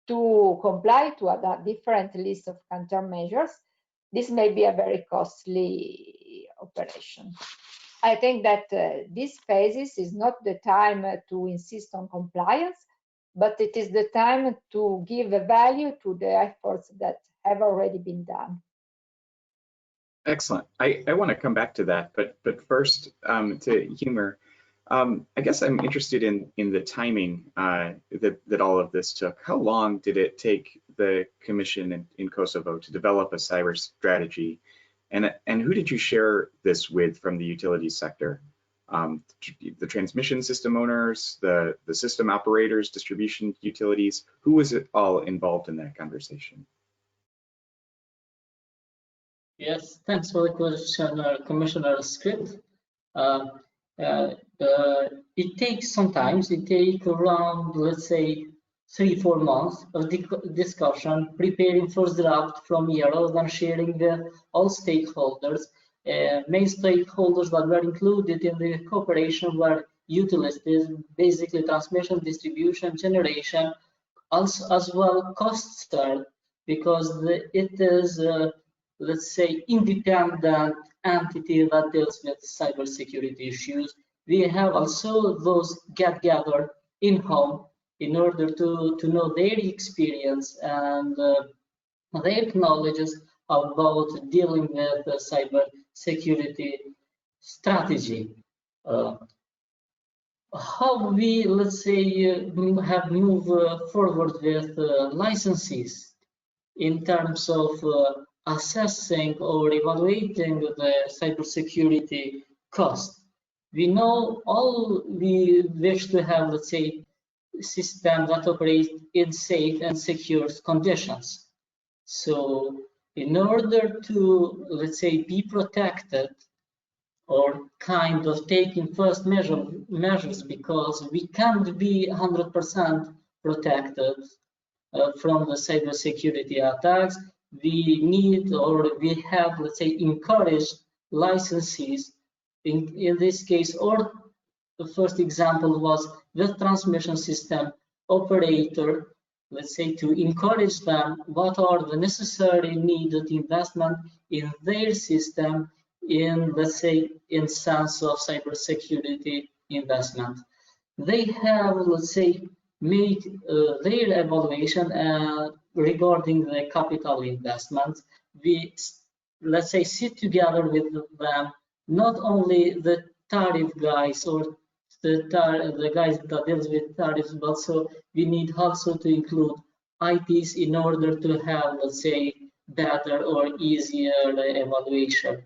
C: to comply to a different list of countermeasures, this may be a very costly operation. I think that this phase is not the time to insist on compliance, but it is the time to give a value to the efforts that have already been done.
B: Excellent. I want to come back to that, but first to humor. I guess I'm interested in the timing that all of this took. How long did it take the Commission in Kosovo to develop a cyber strategy? And who did you share this with from the utilities sector? The transmission system owners, the system operators, distribution utilities, who was it all involved in that conversation?
E: Yes, thanks for the question, Commissioner Scripps. It takes sometimes, it takes around, let's say, 3-4 months of discussion, preparing first draft from ERRA, then sharing all stakeholders. Main stakeholders that were included in the cooperation were utilities, basically transmission, distribution, generation, as well cost cert, because it is, let's say, independent entity that deals with cybersecurity issues. We have also those gathered in-home in order to know their experience and their knowledge about dealing with cyber security strategy. How we, let's say, have moved forward with licenses in terms of assessing or evaluating the cybersecurity cost. We know all we wish to have, let's say, system that operates in safe and secure conditions. So in order to, let's say, be protected or kind of taking first measures, because we can't be 100% protected from the cybersecurity attacks, we need, or we have, let's say, encouraged licensees in this case, or the first example was the transmission system operator, let's say, to encourage them what are the necessary needed investment in their system in, let's say, in sense of cybersecurity investment. They have, let's say, made their evaluation regarding the capital investment. We, let's say, sit together with them, not only the tariff guys or the guys that deals with tariffs, but also we need also to include ITs in order to have, let's say, better or easier evaluation.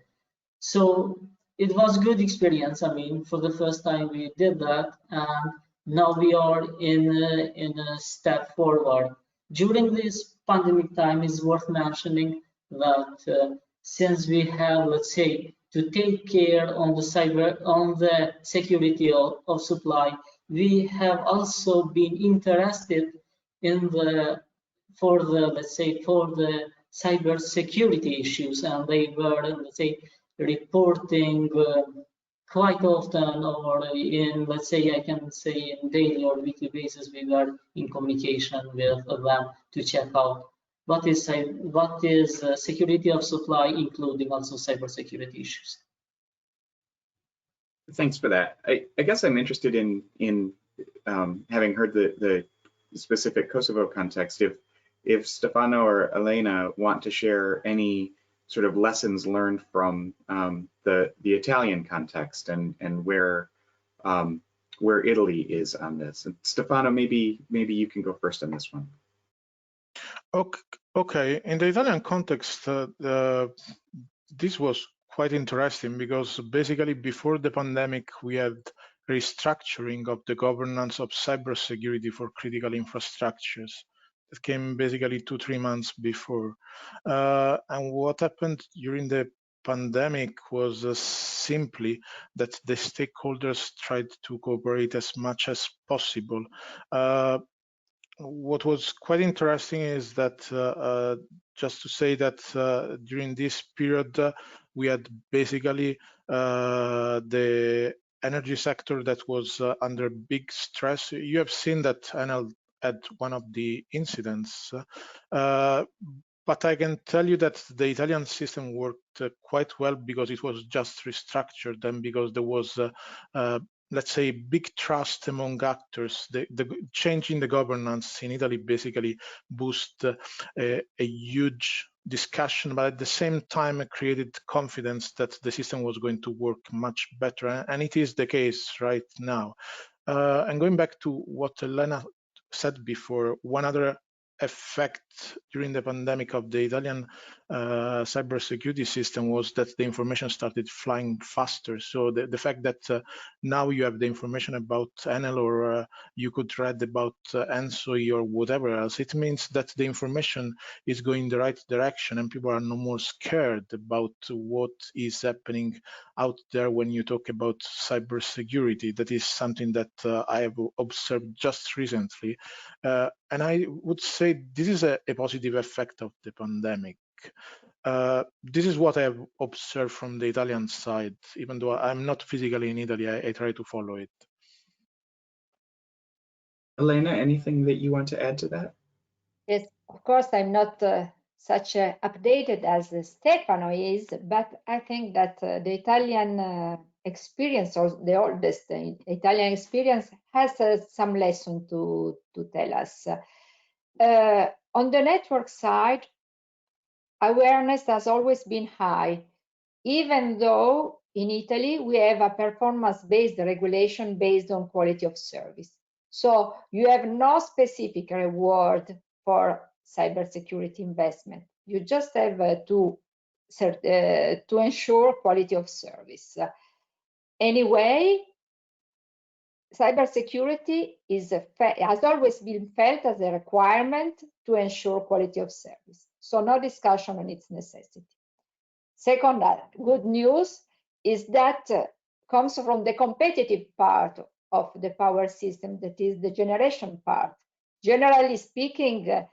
E: So it was good experience. I mean, for the first time we did that, and now we are in a step forward. During this pandemic time, it's worth mentioning that since we have, let's say, to take care on the security of supply, we have also been interested in for the cybersecurity issues, and they were, let's say, reporting quite often, or in, let's say, I can say in daily or weekly basis, we were in communication with them to check out what is security of supply, including also cybersecurity issues.
B: Thanks for that. I guess I'm interested in having heard the specific Kosovo context. If Stefano or Alena want to share any sort of lessons learned from the Italian context and where Italy is on this. And Stefano, maybe you can go first on this one.
D: Okay. In the Italian context, this was quite interesting because basically before the pandemic, we had restructuring of the governance of cybersecurity for critical infrastructures. It came basically 2-3 months before. And what happened during the pandemic was simply that the stakeholders tried to cooperate as much as possible. What was quite interesting is that just to say that during this period, we had basically the energy sector that was under big stress. You have seen that Enel had one of the incidents, but I can tell you that the Italian system worked quite well because it was just restructured and because there was let's say, big trust among actors. The change in the governance in Italy basically boosted a huge discussion, but at the same time it created confidence that the system was going to work much better, and it is the case right now. And going back to what Alena said before, one other effect during the pandemic of the Italian cybersecurity system was that the information started flying faster. So the fact that now you have the information about Enel, or you could read about ENSOI or whatever else, it means that the information is going the right direction and people are no more scared about what is happening out there when you talk about cybersecurity. That is something that I have observed just recently. And I would say this is a positive effect of the pandemic. This is what I have observed from the Italian side. Even though I'm not physically in Italy, I try to follow it.
B: Alena, anything that you want to add to that?
C: Yes, of course, I'm not such updated as Stefano is, but I think that the Italian experience, or the oldest Italian experience, has some lesson to tell us. On the network side, awareness has always been high, even though in Italy we have a performance-based regulation based on quality of service. So you have no specific reward for cybersecurity investment. You just have to ensure quality of service. Anyway, cybersecurity has always been felt as a requirement to ensure quality of service. So no discussion on its necessity. Second, good news is that comes from the competitive part of the power system, that is the generation part. Generally speaking,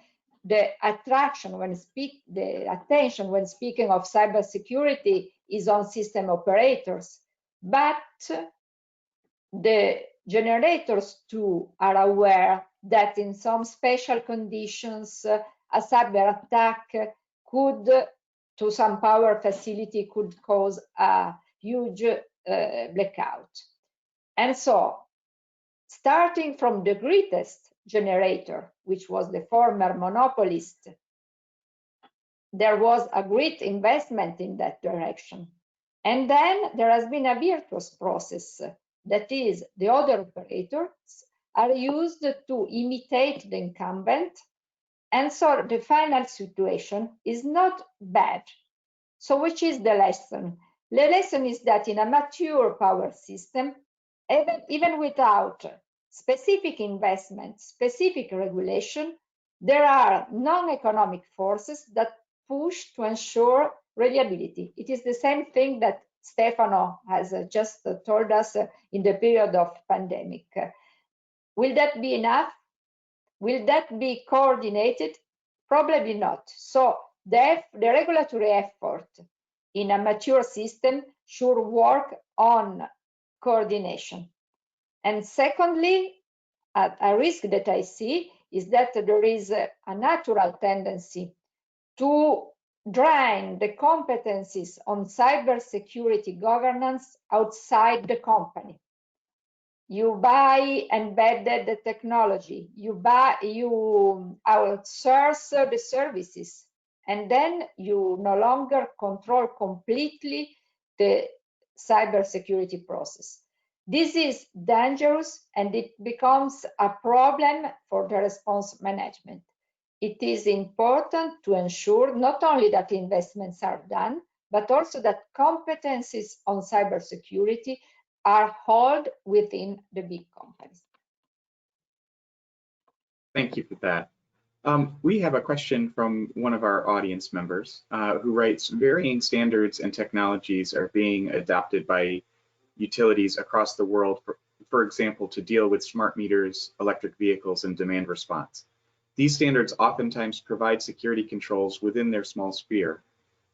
C: the attention when speaking of cybersecurity is on system operators, but the generators too are aware that in some special conditions, a cyber attack could, to some power facility, could cause a huge blackout. And so, starting from the greatest generator, which was the former monopolist, there was a great investment in that direction. And then there has been a virtuous process that is, the other operators, are used to imitate the incumbent, and so the final situation is not bad. So which is the lesson? The lesson is that in a mature power system, even without specific investment, specific regulation, there are non-economic forces that push to ensure reliability. It is the same thing that Stefano has just told us in the period of pandemic. Will that be enough? Will that be coordinated? Probably not. So the regulatory effort in a mature system should work on coordination. And secondly, a risk that I see is that there is a natural tendency to drain the competencies on cybersecurity governance outside the company. You buy embedded technology, you outsource the services, and then you no longer control completely the cybersecurity process. This is dangerous, and it becomes a problem for the response management. It is important to ensure not only that investments are done, but also that competencies on cybersecurity are held within the big companies.
B: Thank you for that. We have a question from one of our audience members who writes, varying standards and technologies are being adopted by utilities across the world, for example, to deal with smart meters, electric vehicles, and demand response. These standards oftentimes provide security controls within their small sphere.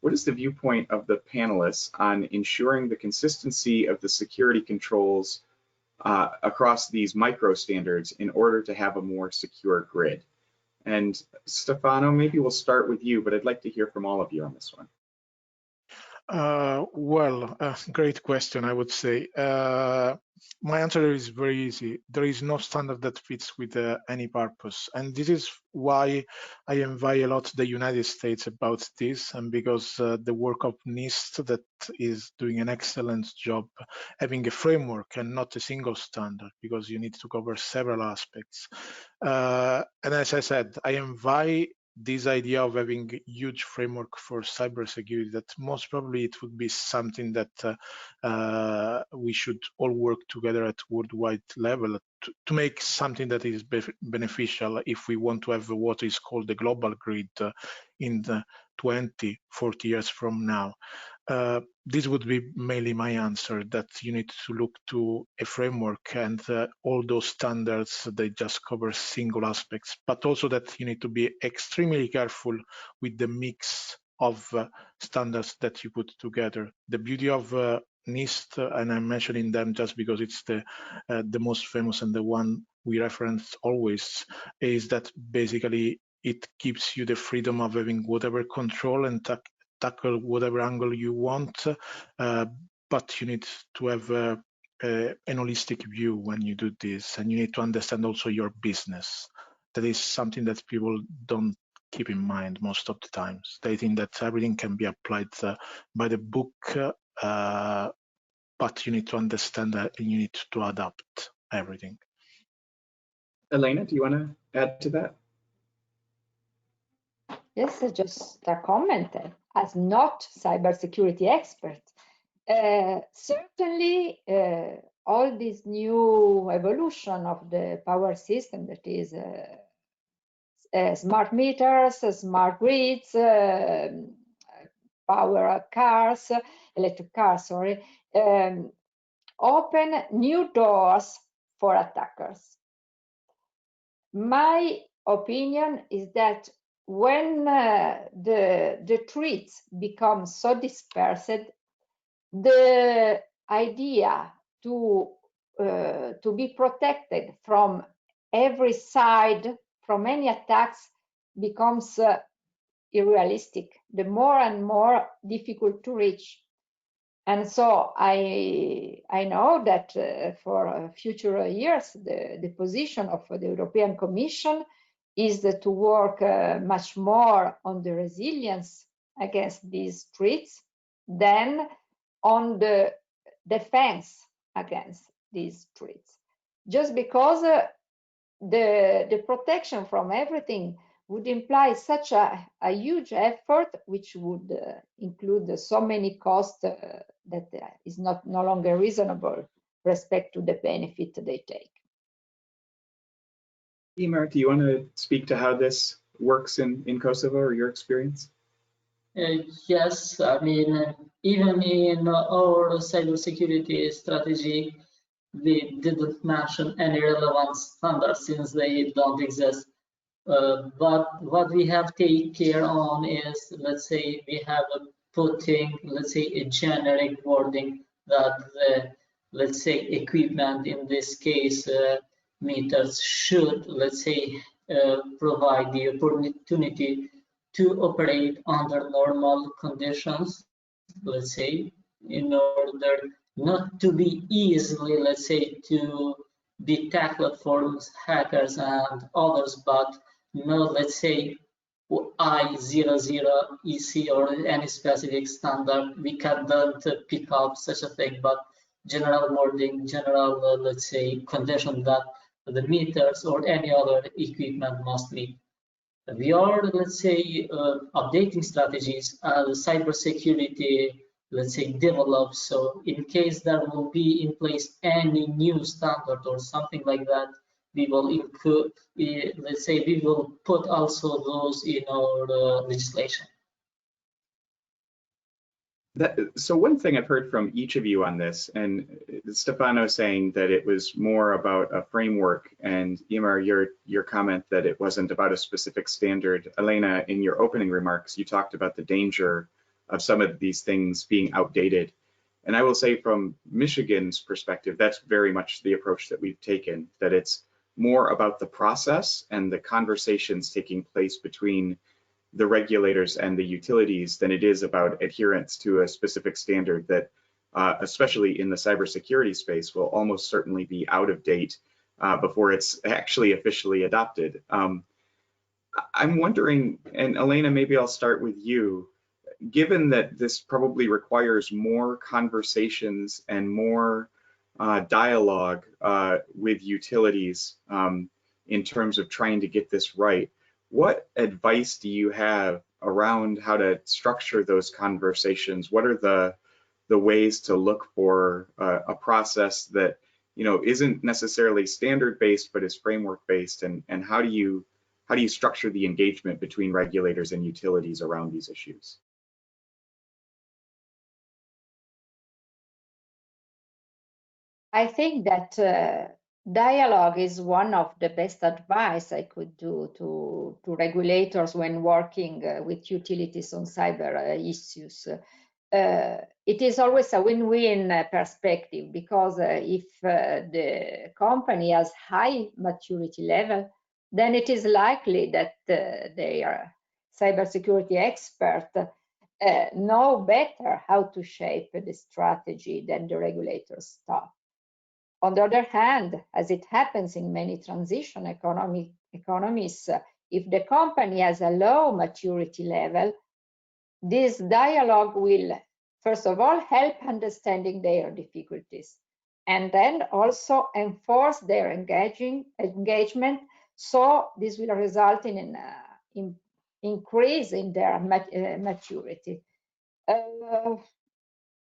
B: What is the viewpoint of the panelists on ensuring the consistency of the security controls across these micro standards in order to have a more secure grid? And Stefano, maybe we'll start with you, but I'd like to hear from all of you on this one.
D: Great question, I would say. My answer is very easy. There is no standard that fits with any purpose. And this is why I envy a lot the United States about this, and because the work of NIST that is doing an excellent job having a framework and not a single standard, because you need to cover several aspects. And as I said, I envy this idea of having a huge framework for cybersecurity, that most probably it would be something that we should all work together at worldwide level to make something that is beneficial if we want to have what is called the global grid in the 20, 40 years from now. This would be mainly my answer, that you need to look to a framework, and all those standards, they just cover single aspects, but also that you need to be extremely careful with the mix of standards that you put together. The beauty of NIST, and I'm mentioning them just because it's the most famous and the one we reference always, is that basically it gives you the freedom of having whatever control and tackle whatever angle you want, but you need to have an holistic view when you do this, and you need to understand also your business. That is something that people don't keep in mind most of the times. They think that everything can be applied by the book, but you need to understand that and you need to adapt everything.
B: Alena, do you want to add to that?
C: Yes, just a comment. As not cybersecurity expert, certainly all this new evolution of the power system, that is smart meters, smart grids, power cars, electric cars, sorry, open new doors for attackers. My opinion is that when the threats become so dispersed, the idea to be protected from every side, from any attacks, becomes unrealistic, the more and more difficult to reach. And so I know that for future years, the position of the European Commission is to work much more on the resilience against these threats than on the defense against these threats. Just because the protection from everything would imply such a huge effort, which would include so many costs that is no longer reasonable respect to the benefit they take.
B: Emer, do you want to speak to how this works in Kosovo or your experience?
E: Yes, I mean, even in our cybersecurity strategy, we didn't mention any relevant standards since they don't exist. But what we have taken care on is, let's say, we have putting, let's say, a generic wording that the, let's say, equipment, in this case, meters, should, let's say, provide the opportunity to operate under normal conditions, let's say, in order not to be easily, let's say, to be tackled for hackers and others, but no, let's say, I00 EC or any specific standard, we can't pick up such a thing, but general wording, general, let's say, condition that the meters or any other equipment must meet. We are, let's say, updating strategies as cybersecurity, let's say, develops. So in case there will be in place any new standard or something like that, we will include, let's say, we will put also those in our legislation.
B: So one thing I've heard from each of you on this, and Stefano saying that it was more about a framework, and Emer, your comment that it wasn't about a specific standard. Alena, in your opening remarks, you talked about the danger of some of these things being outdated. And I will say from Michigan's perspective, that's very much the approach that we've taken, that it's more about the process and the conversations taking place between the regulators and the utilities than it is about adherence to a specific standard that, especially in the cybersecurity space, will almost certainly be out of date before it's actually officially adopted. I'm wondering, and Alena, maybe I'll start with you, given that this probably requires more conversations and more dialogue with utilities in terms of trying to get this right, what advice do you have around how to structure those conversations? What are the ways to look for a process that, you know, isn't necessarily standard based but is framework based, and how do you structure the engagement between regulators and utilities around these issues?
C: I think that dialogue is one of the best advice I could do to regulators when working with utilities on cyber issues. It is always a win-win perspective, because if the company has high maturity level, then it is likely that their cybersecurity expert know better how to shape the strategy than the regulators thought. On the other hand, as it happens in many transition economies, if the company has a low maturity level, this dialogue will, first of all, help understanding their difficulties, and then also enforce their engagement. So this will result in an increase in their maturity.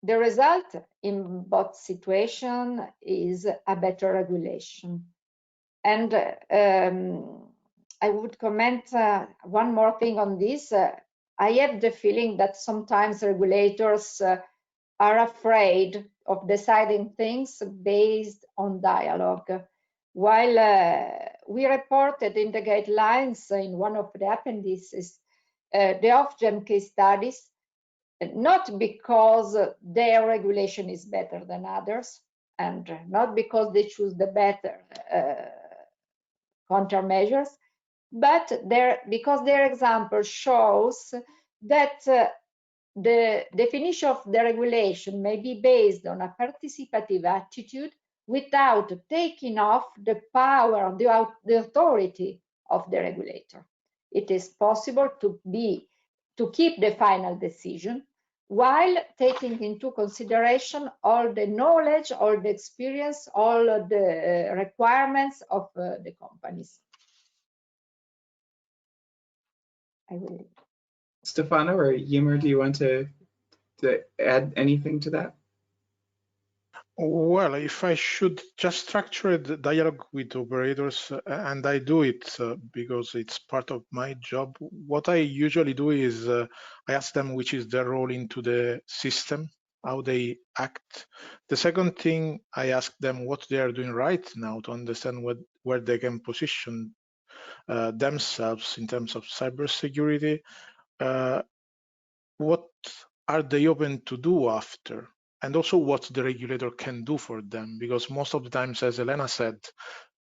C: The result in both situations is a better regulation. And I would comment one more thing on this. I have the feeling that sometimes regulators are afraid of deciding things based on dialogue. While we reported in the guidelines in one of the appendices the Ofgem case studies, not because their regulation is better than others, and not because they choose the better countermeasures, but because their example shows that the definition of the regulation may be based on a participative attitude without taking off the power, the authority of the regulator. It is possible to keep the final decision, while taking into consideration all the knowledge, all the experience, all of the requirements of the companies. I will.
B: Stefano or Ymer, do you want to add anything to that?
D: Well, if I should just structure the dialogue with operators, and I do it because it's part of my job, what I usually do is I ask them which is their role into the system, how they act. The second thing, I ask them what they are doing right now to understand where they can position themselves in terms of cybersecurity. What are they open to do after? And also what the regulator can do for them, because most of the times, as Alena said,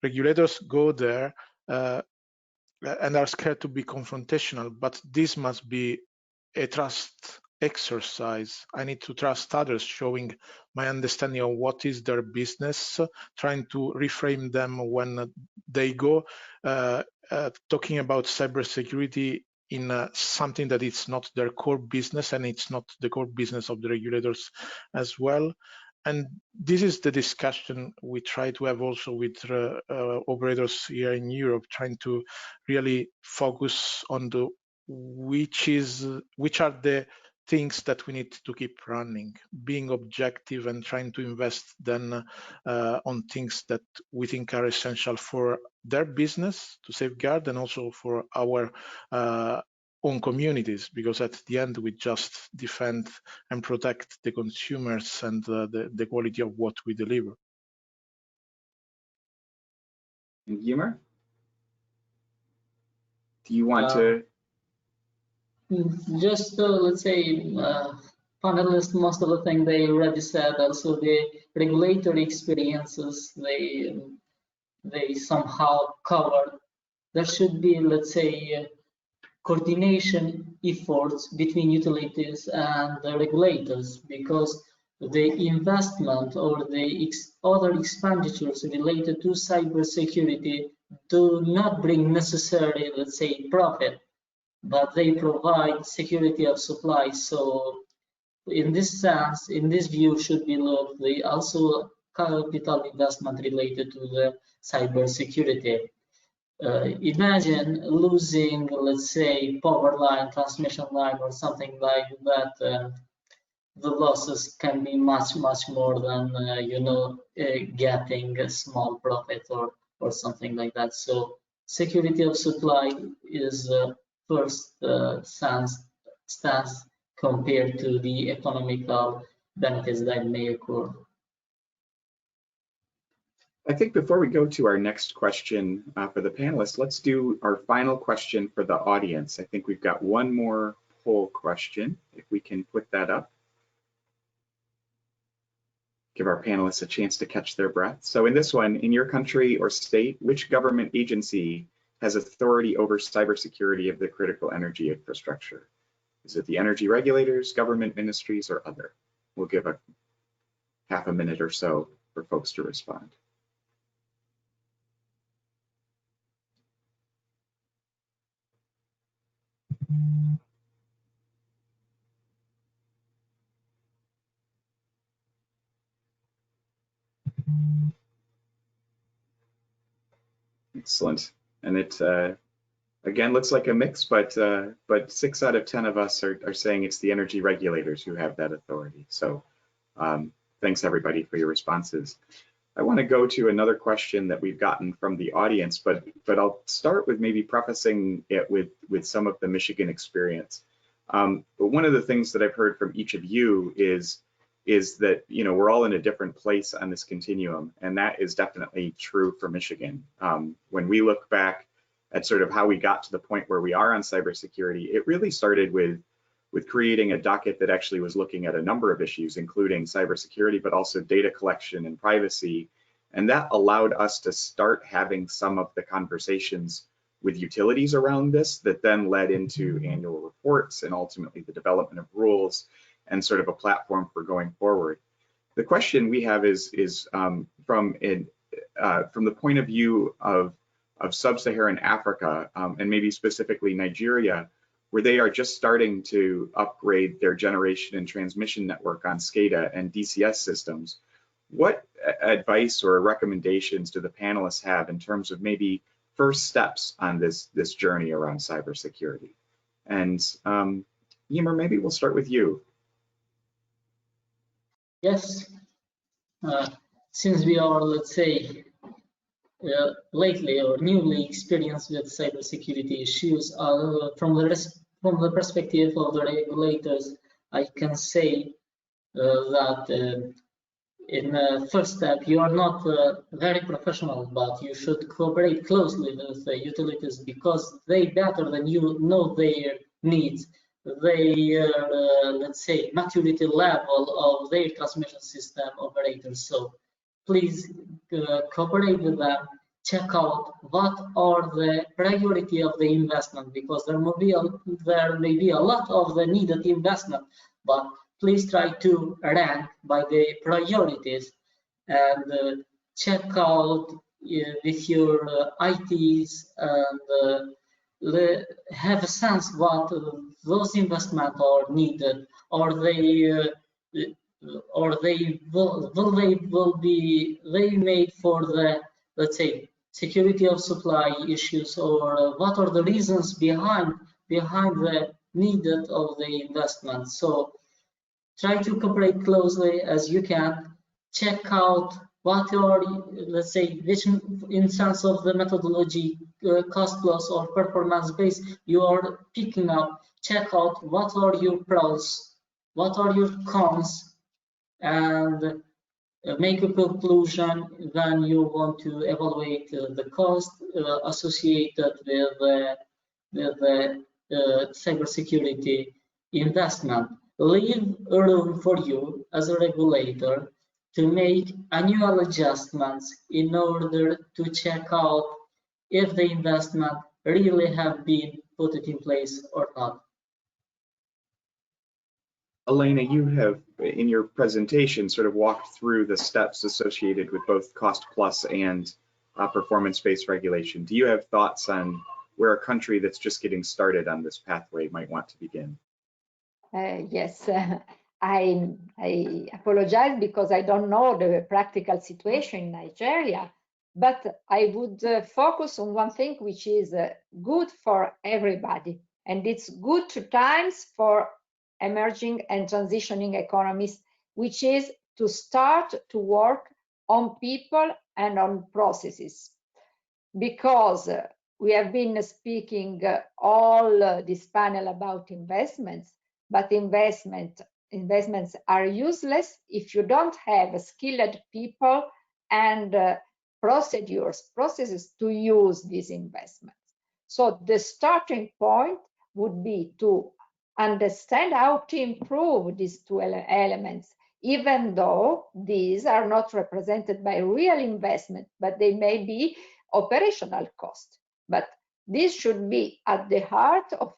D: regulators go there and are scared to be confrontational, but this must be a trust exercise. I need to trust others, showing my understanding of what is their business, trying to reframe them when they go talking about cybersecurity in something that it's not their core business, and it's not the core business of the regulators as well. And this is the discussion we try to have also with operators here in Europe, trying to really focus on the which are the things that we need to keep running, being objective and trying to invest then on things that we think are essential for their business to safeguard, and also for our own communities, because at the end we just defend and protect the consumers and the quality of what we deliver.
B: And Ymer, do you want to?
E: Just let's say panelists, most of the thing they already said. Also the regulatory experiences they somehow covered. There should be, let's say, coordination efforts between utilities and the regulators, because the investment or the other expenditures related to cybersecurity do not bring necessarily, let's say, profit, but they provide security of supply. So in this sense, in this view, should be looked the also capital investment related to the cybersecurity. Imagine losing, let's say, power line, transmission line, or something like that. The losses can be much more than getting a small profit or something like that. So security of supply is first stance compared to the economical benefits that may occur.
B: I think before we go to our next question for the panelists, let's do our final question for the audience. I think we've got one more poll question, if we can put that up. Give our panelists a chance to catch their breath. So in this one, in your country or state, which government agency has authority over cybersecurity of the critical energy infrastructure? Is it the Energy Regulators, government ministries, or other? We'll give a half a minute or so for folks to respond. Excellent. And it again looks like a mix, but 6 out of 10 of us are saying it's the energy regulators who have that authority. So thanks everybody for your responses. I want to go to another question that we've gotten from the audience, but I'll start with maybe prefacing it with some of the Michigan experience. But one of the things that I've heard from each of you is that we're all in a different place on this continuum, and that is definitely true for Michigan. When we look back at sort of how we got to the point where we are on cybersecurity, it really started with creating a docket that actually was looking at a number of issues, including cybersecurity, but also data collection and privacy. And that allowed us to start having some of the conversations with utilities around this that then led into annual reports and ultimately the development of rules and sort of a platform for going forward. The question we have is from the point of view of sub-Saharan Africa and maybe specifically Nigeria. where they are just starting to upgrade their generation and transmission network on SCADA and DCS systems. What advice or recommendations do the panelists have in terms of maybe first steps on this journey around cybersecurity? And Ymer, maybe we'll start with you.
E: Yes, since we are, let's say, lately or newly experienced with cybersecurity issues, from the perspective of the regulators, I can say that in the first step, you are not very professional, but you should cooperate closely with the utilities because they better than you know their needs, their, let's say, maturity level of their transmission system operators. So please cooperate with them, check out what are the priority of the investment, because there may be a lot of the needed investment, but please try to rank by the priorities and check out with your ITs and have a sense what those investments are needed, or they will be made for the, let's say, security of supply issues, or what are the reasons behind the needed of the investment. So try to cooperate closely as you can. Check out what are, let's say, which in sense of the methodology, cost plus or performance base you are picking up. Check out what are your pros, what are your cons, and make a conclusion when you want to evaluate the cost associated with the cybersecurity investment. Leave room for you as a regulator to make annual adjustments in order to check out if the investment really have been put in place or not.
B: Alena, you have, in your presentation, sort of walked through the steps associated with both cost plus and performance-based regulation. Do you have thoughts on where a country that's just getting started on this pathway might want to begin?
C: Yes, I apologize because I don't know the practical situation in Nigeria, but I would focus on one thing which is good for everybody, and it's good times for emerging and transitioning economies, which is to start to work on people and on processes. Because we have been speaking all this panel about investments, but investments are useless if you don't have skilled people and processes to use these investments. So the starting point would be to understand how to improve these two elements, even though these are not represented by real investment, but they may be operational cost. But this should be at the heart of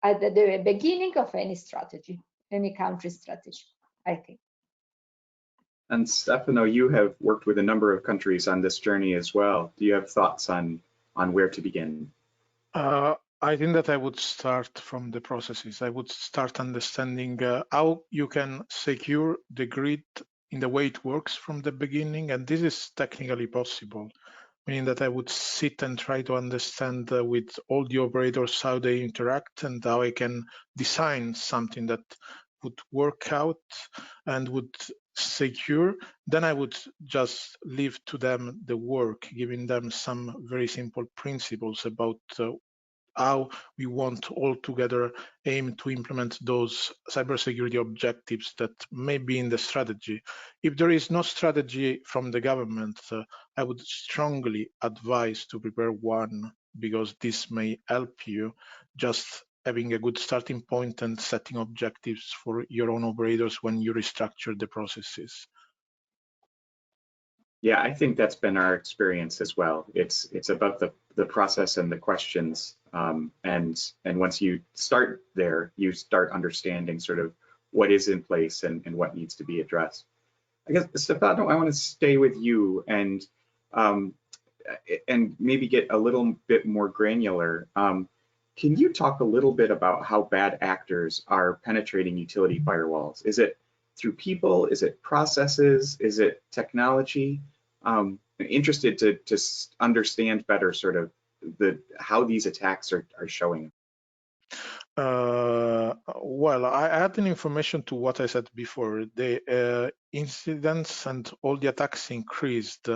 C: at the beginning of any strategy, any country strategy, I think.
B: And Stefano, you have worked with a number of countries on this journey as well. Do you have thoughts on where to begin?
D: I think that I would start from the processes. I would start understanding how you can secure the grid in the way it works from the beginning, and this is technically possible, meaning that I would sit and try to understand with all the operators how they interact and how I can design something that would work out and would secure. Then I would just leave to them the work, giving them some very simple principles about how we want all together aim to implement those cybersecurity objectives that may be in the strategy. If there is no strategy from the government, I would strongly advise to prepare one, because this may help you just having a good starting point and setting objectives for your own operators when you restructure the processes.
B: Yeah, I think that's been our experience as well. It's about the process and the questions, and once you start there, you start understanding sort of what is in place and what needs to be addressed. I guess, Stefano, I want to stay with you and maybe get a little bit more granular. Can you talk a little bit about how bad actors are penetrating utility firewalls? Is it through people? Is it processes? Is it technology? Interested to understand better sort of how these attacks are showing.
D: Well, I add an information to what I said before. The incidents and all the attacks increased,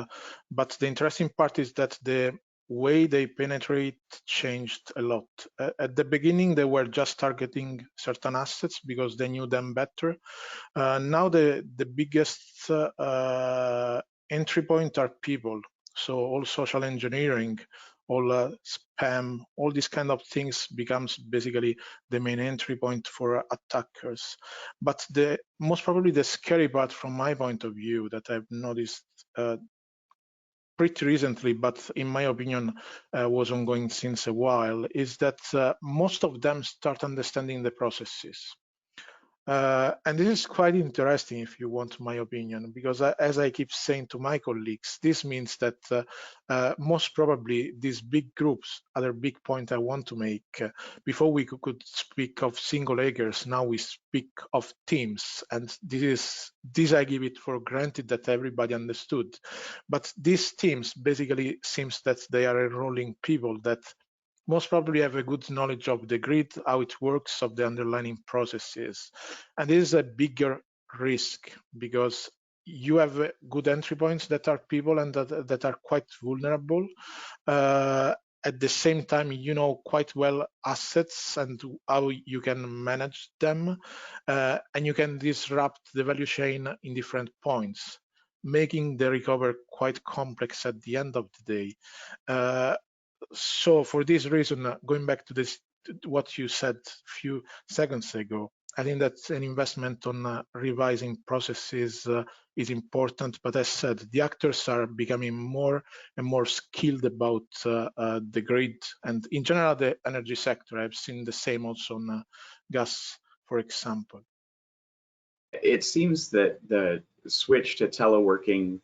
D: but the interesting part is that the way they penetrate changed a lot. At the beginning, they were just targeting certain assets because they knew them better. Now the biggest entry point are people. So all social engineering, all spam, all these kind of things becomes basically the main entry point for attackers. But the most probably the scary part from my point of view that I've noticed pretty recently, but in my opinion was ongoing since a while, is that most of them start understanding the processes. And this is quite interesting if you want my opinion, because as I keep saying to my colleagues, this means that most probably these big groups, other big point I want to make, before we could speak of single actors, now we speak of teams. And this I give it for granted that everybody understood. But these teams basically seems that they are enrolling people that most probably have a good knowledge of the grid, how it works, of the underlying processes. And this is a bigger risk because you have good entry points that are people and that are quite vulnerable. At the same time, you know quite well assets and how you can manage them, and you can disrupt the value chain in different points, making the recovery quite complex at the end of the day. So for this reason, going back to this, what you said a few seconds ago, I think that an investment on revising processes is important. But as said, the actors are becoming more and more skilled about the grid and in general the energy sector. I've seen the same also on gas, for example.
B: It seems that the switch to teleworking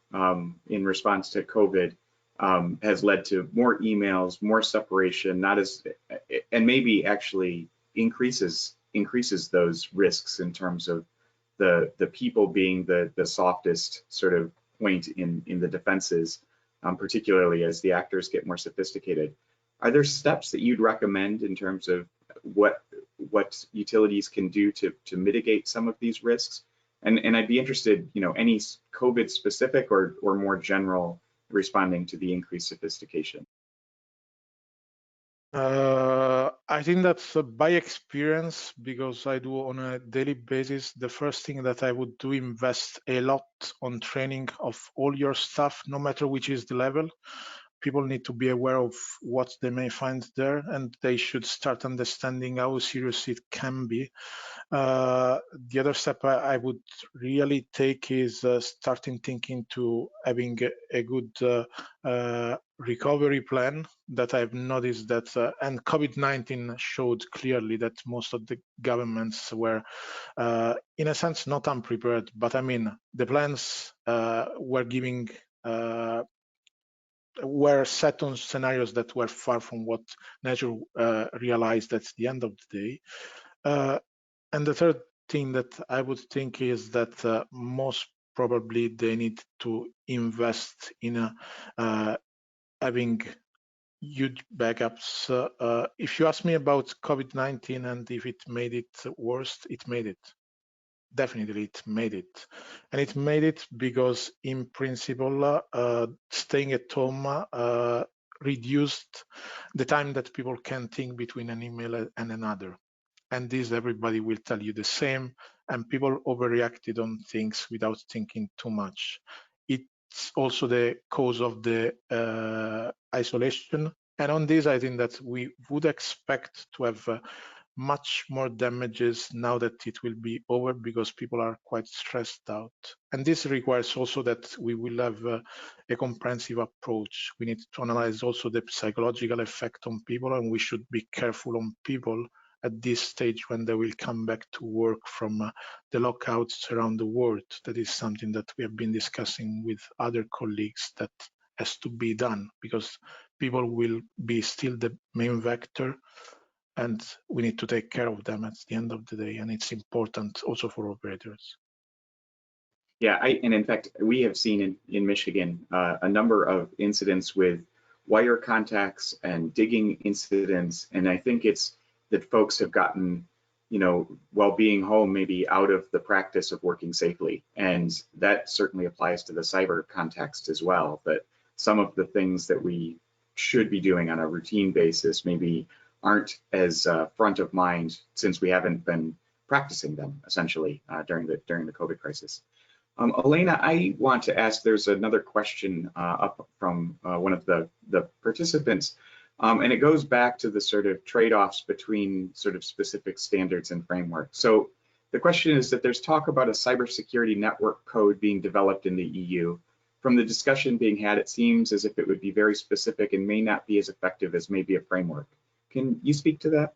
B: in response to COVID has led to more emails, more separation, and maybe actually increases those risks in terms of the people being the softest sort of point in the defenses, particularly as the actors get more sophisticated. Are there steps that you'd recommend in terms of what utilities can do to mitigate some of these risks? And I'd be interested, any COVID specific or more general responding to the increased sophistication.
D: I think that's by experience, because I do on a daily basis. The first thing that I would do, invest a lot on training of all your staff, no matter which is the level. People need to be aware of what they may find there, and they should start understanding how serious it can be. The other step I would really take is starting thinking to having a good recovery plan. That I've noticed that, and COVID-19 showed clearly that most of the governments were, in a sense, not unprepared, but I mean, the plans were giving were set on scenarios that were far from what nature realized at the end of the day. And the third thing that I would think is that most probably they need to invest in having huge backups. If you ask me about COVID-19 and if it made it worse, it made it. Definitely it made it. And it made it because in principle, staying at home reduced the time that people can think between an email and another. And this, everybody will tell you the same. And people overreacted on things without thinking too much. It's also the cause of the isolation. And on this, I think that we would expect to have much more damages now that it will be over, because people are quite stressed out. And this requires also that we will have a comprehensive approach. We need to analyze also the psychological effect on people, and we should be careful on people at this stage when they will come back to work from the lockouts around the world. That is something that we have been discussing with other colleagues that has to be done, because people will be still the main vector. and we need to take care of them at the end of the day, and it's important also for operators.
B: Yeah, and in fact, we have seen in Michigan a number of incidents with wire contacts and digging incidents, and I think it's that folks have gotten, while being home, maybe out of the practice of working safely, and that certainly applies to the cyber context as well, that some of the things that we should be doing on a routine basis maybe aren't as front of mind since we haven't been practicing them essentially during the COVID crisis. Alena, I want to ask, there's another question up from one of the participants, and it goes back to the sort of trade-offs between sort of specific standards and frameworks. So the question is that there's talk about a cybersecurity network code being developed in the EU. From the discussion being had, it seems as if it would be very specific and may not be as effective as maybe a framework. Can you speak to that?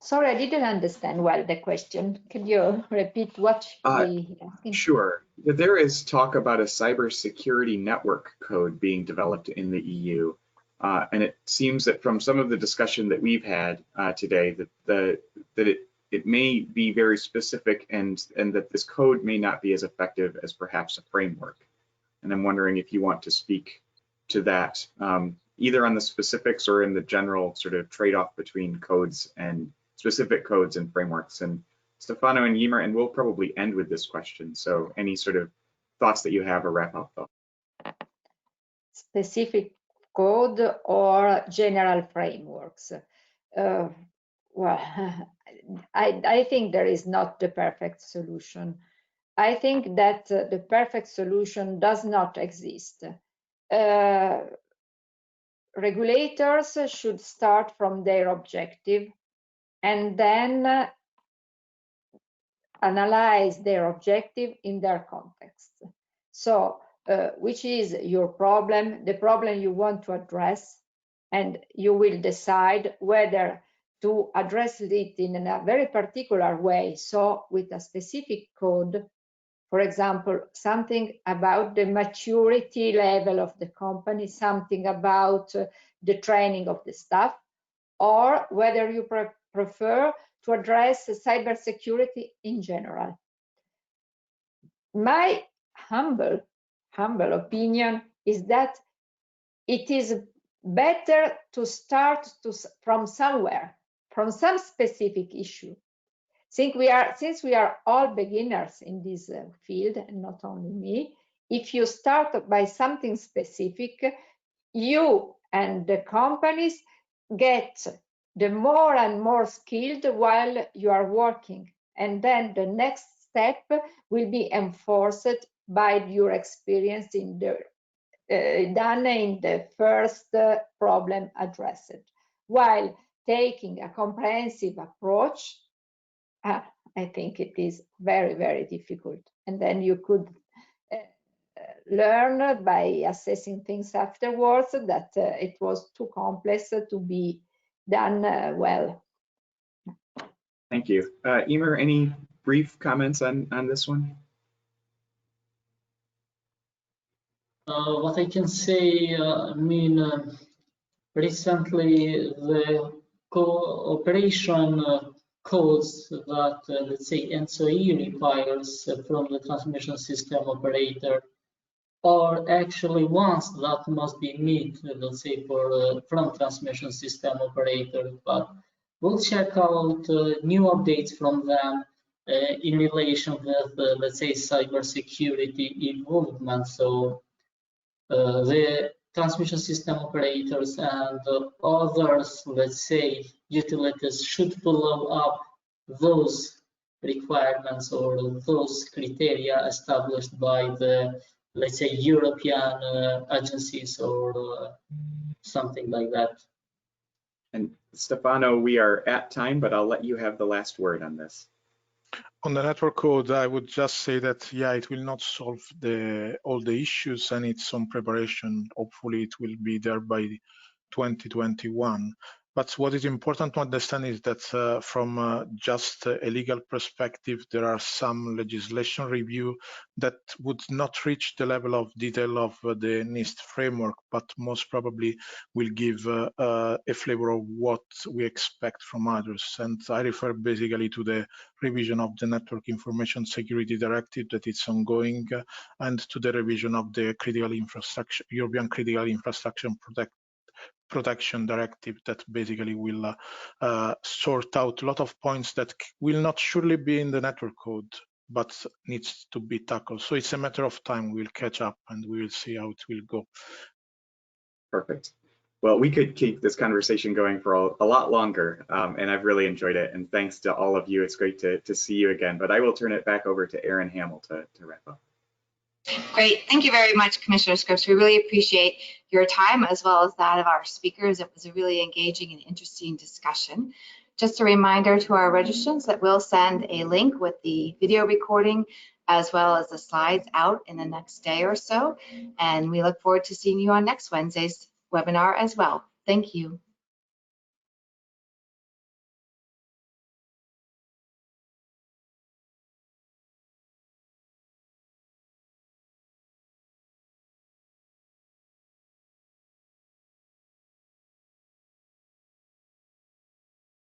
C: Sorry, I didn't understand well the question. Can you repeat what we asking?
B: Sure. There is talk about a cybersecurity network code being developed in the EU, and it seems that from some of the discussion that we've had today, that it may be very specific, and that this code may not be as effective as perhaps a framework. And I'm wondering if you want to speak to that, either on the specifics or in the general sort of trade-off between codes and specific codes and frameworks. And Stefano and Yimer, and we'll probably end with this question. So any sort of thoughts that you have or wrap up though?
C: Specific code or general frameworks? Well, I think there is not the perfect solution. I think that the perfect solution does not exist. Regulators should start from their objective and then analyze their objective in their context. So, which is your problem, the problem you want to address, and you will decide whether to address it in a very particular way, so with a specific code, for example, something about the maturity level of the company, something about the training of the staff, or whether you prefer to address cybersecurity in general. My humble opinion is that it is better to start from somewhere, from some specific issue. Since we are all beginners in this field, and not only me, if you start by something specific, you and the companies get the more and more skilled while you are working, and then the next step will be enforced by your experience in the done in the first problem addressed. While taking a comprehensive approach, I think it is very, very difficult. And then you could learn by assessing things afterwards that it was too complex to be done well.
B: Thank you. Emer, any brief comments on this one?
E: What I can say, recently the cooperation codes that, let's say, NSOE requires from the transmission system operator are actually ones that must be met, let's say, from transmission system operator. But we'll check out new updates from them in relation with, let's say, cybersecurity involvement. So the transmission system operators and others, let's say, utilities should follow up those requirements or those criteria established by the, let's say, European agencies or something like that.
B: And Stefano, we are at time, but I'll let you have the last word on this.
D: On the network code, I would just say that, yeah, it will not solve all the issues, and it's on preparation. Hopefully it will be there by 2021. But what is important to understand is that from just a legal perspective, there are some legislation review that would not reach the level of detail of the NIST framework, but most probably will give a flavor of what we expect from others. And I refer basically to the revision of the Network Information Security Directive that is ongoing, and to the revision of the critical infrastructure, European Critical Infrastructure Protection Directive that basically will sort out a lot of points that will not surely be in the network code, but needs to be tackled. So it's a matter of time. We'll catch up and we will see how it will go.
B: Perfect. Well, we could keep this conversation going for a lot longer, and I've really enjoyed it. And thanks to all of you. It's great to see you again. But I will turn it back over to Erin Hamill to wrap up.
A: Great. Thank you very much, Commissioner Scripps. We really appreciate your time as well as that of our speakers. It was a really engaging and interesting discussion. Just a reminder to our registrants that we'll send a link with the video recording as well as the slides out in the next day or so. And we look forward to seeing you on next Wednesday's webinar as well. Thank you.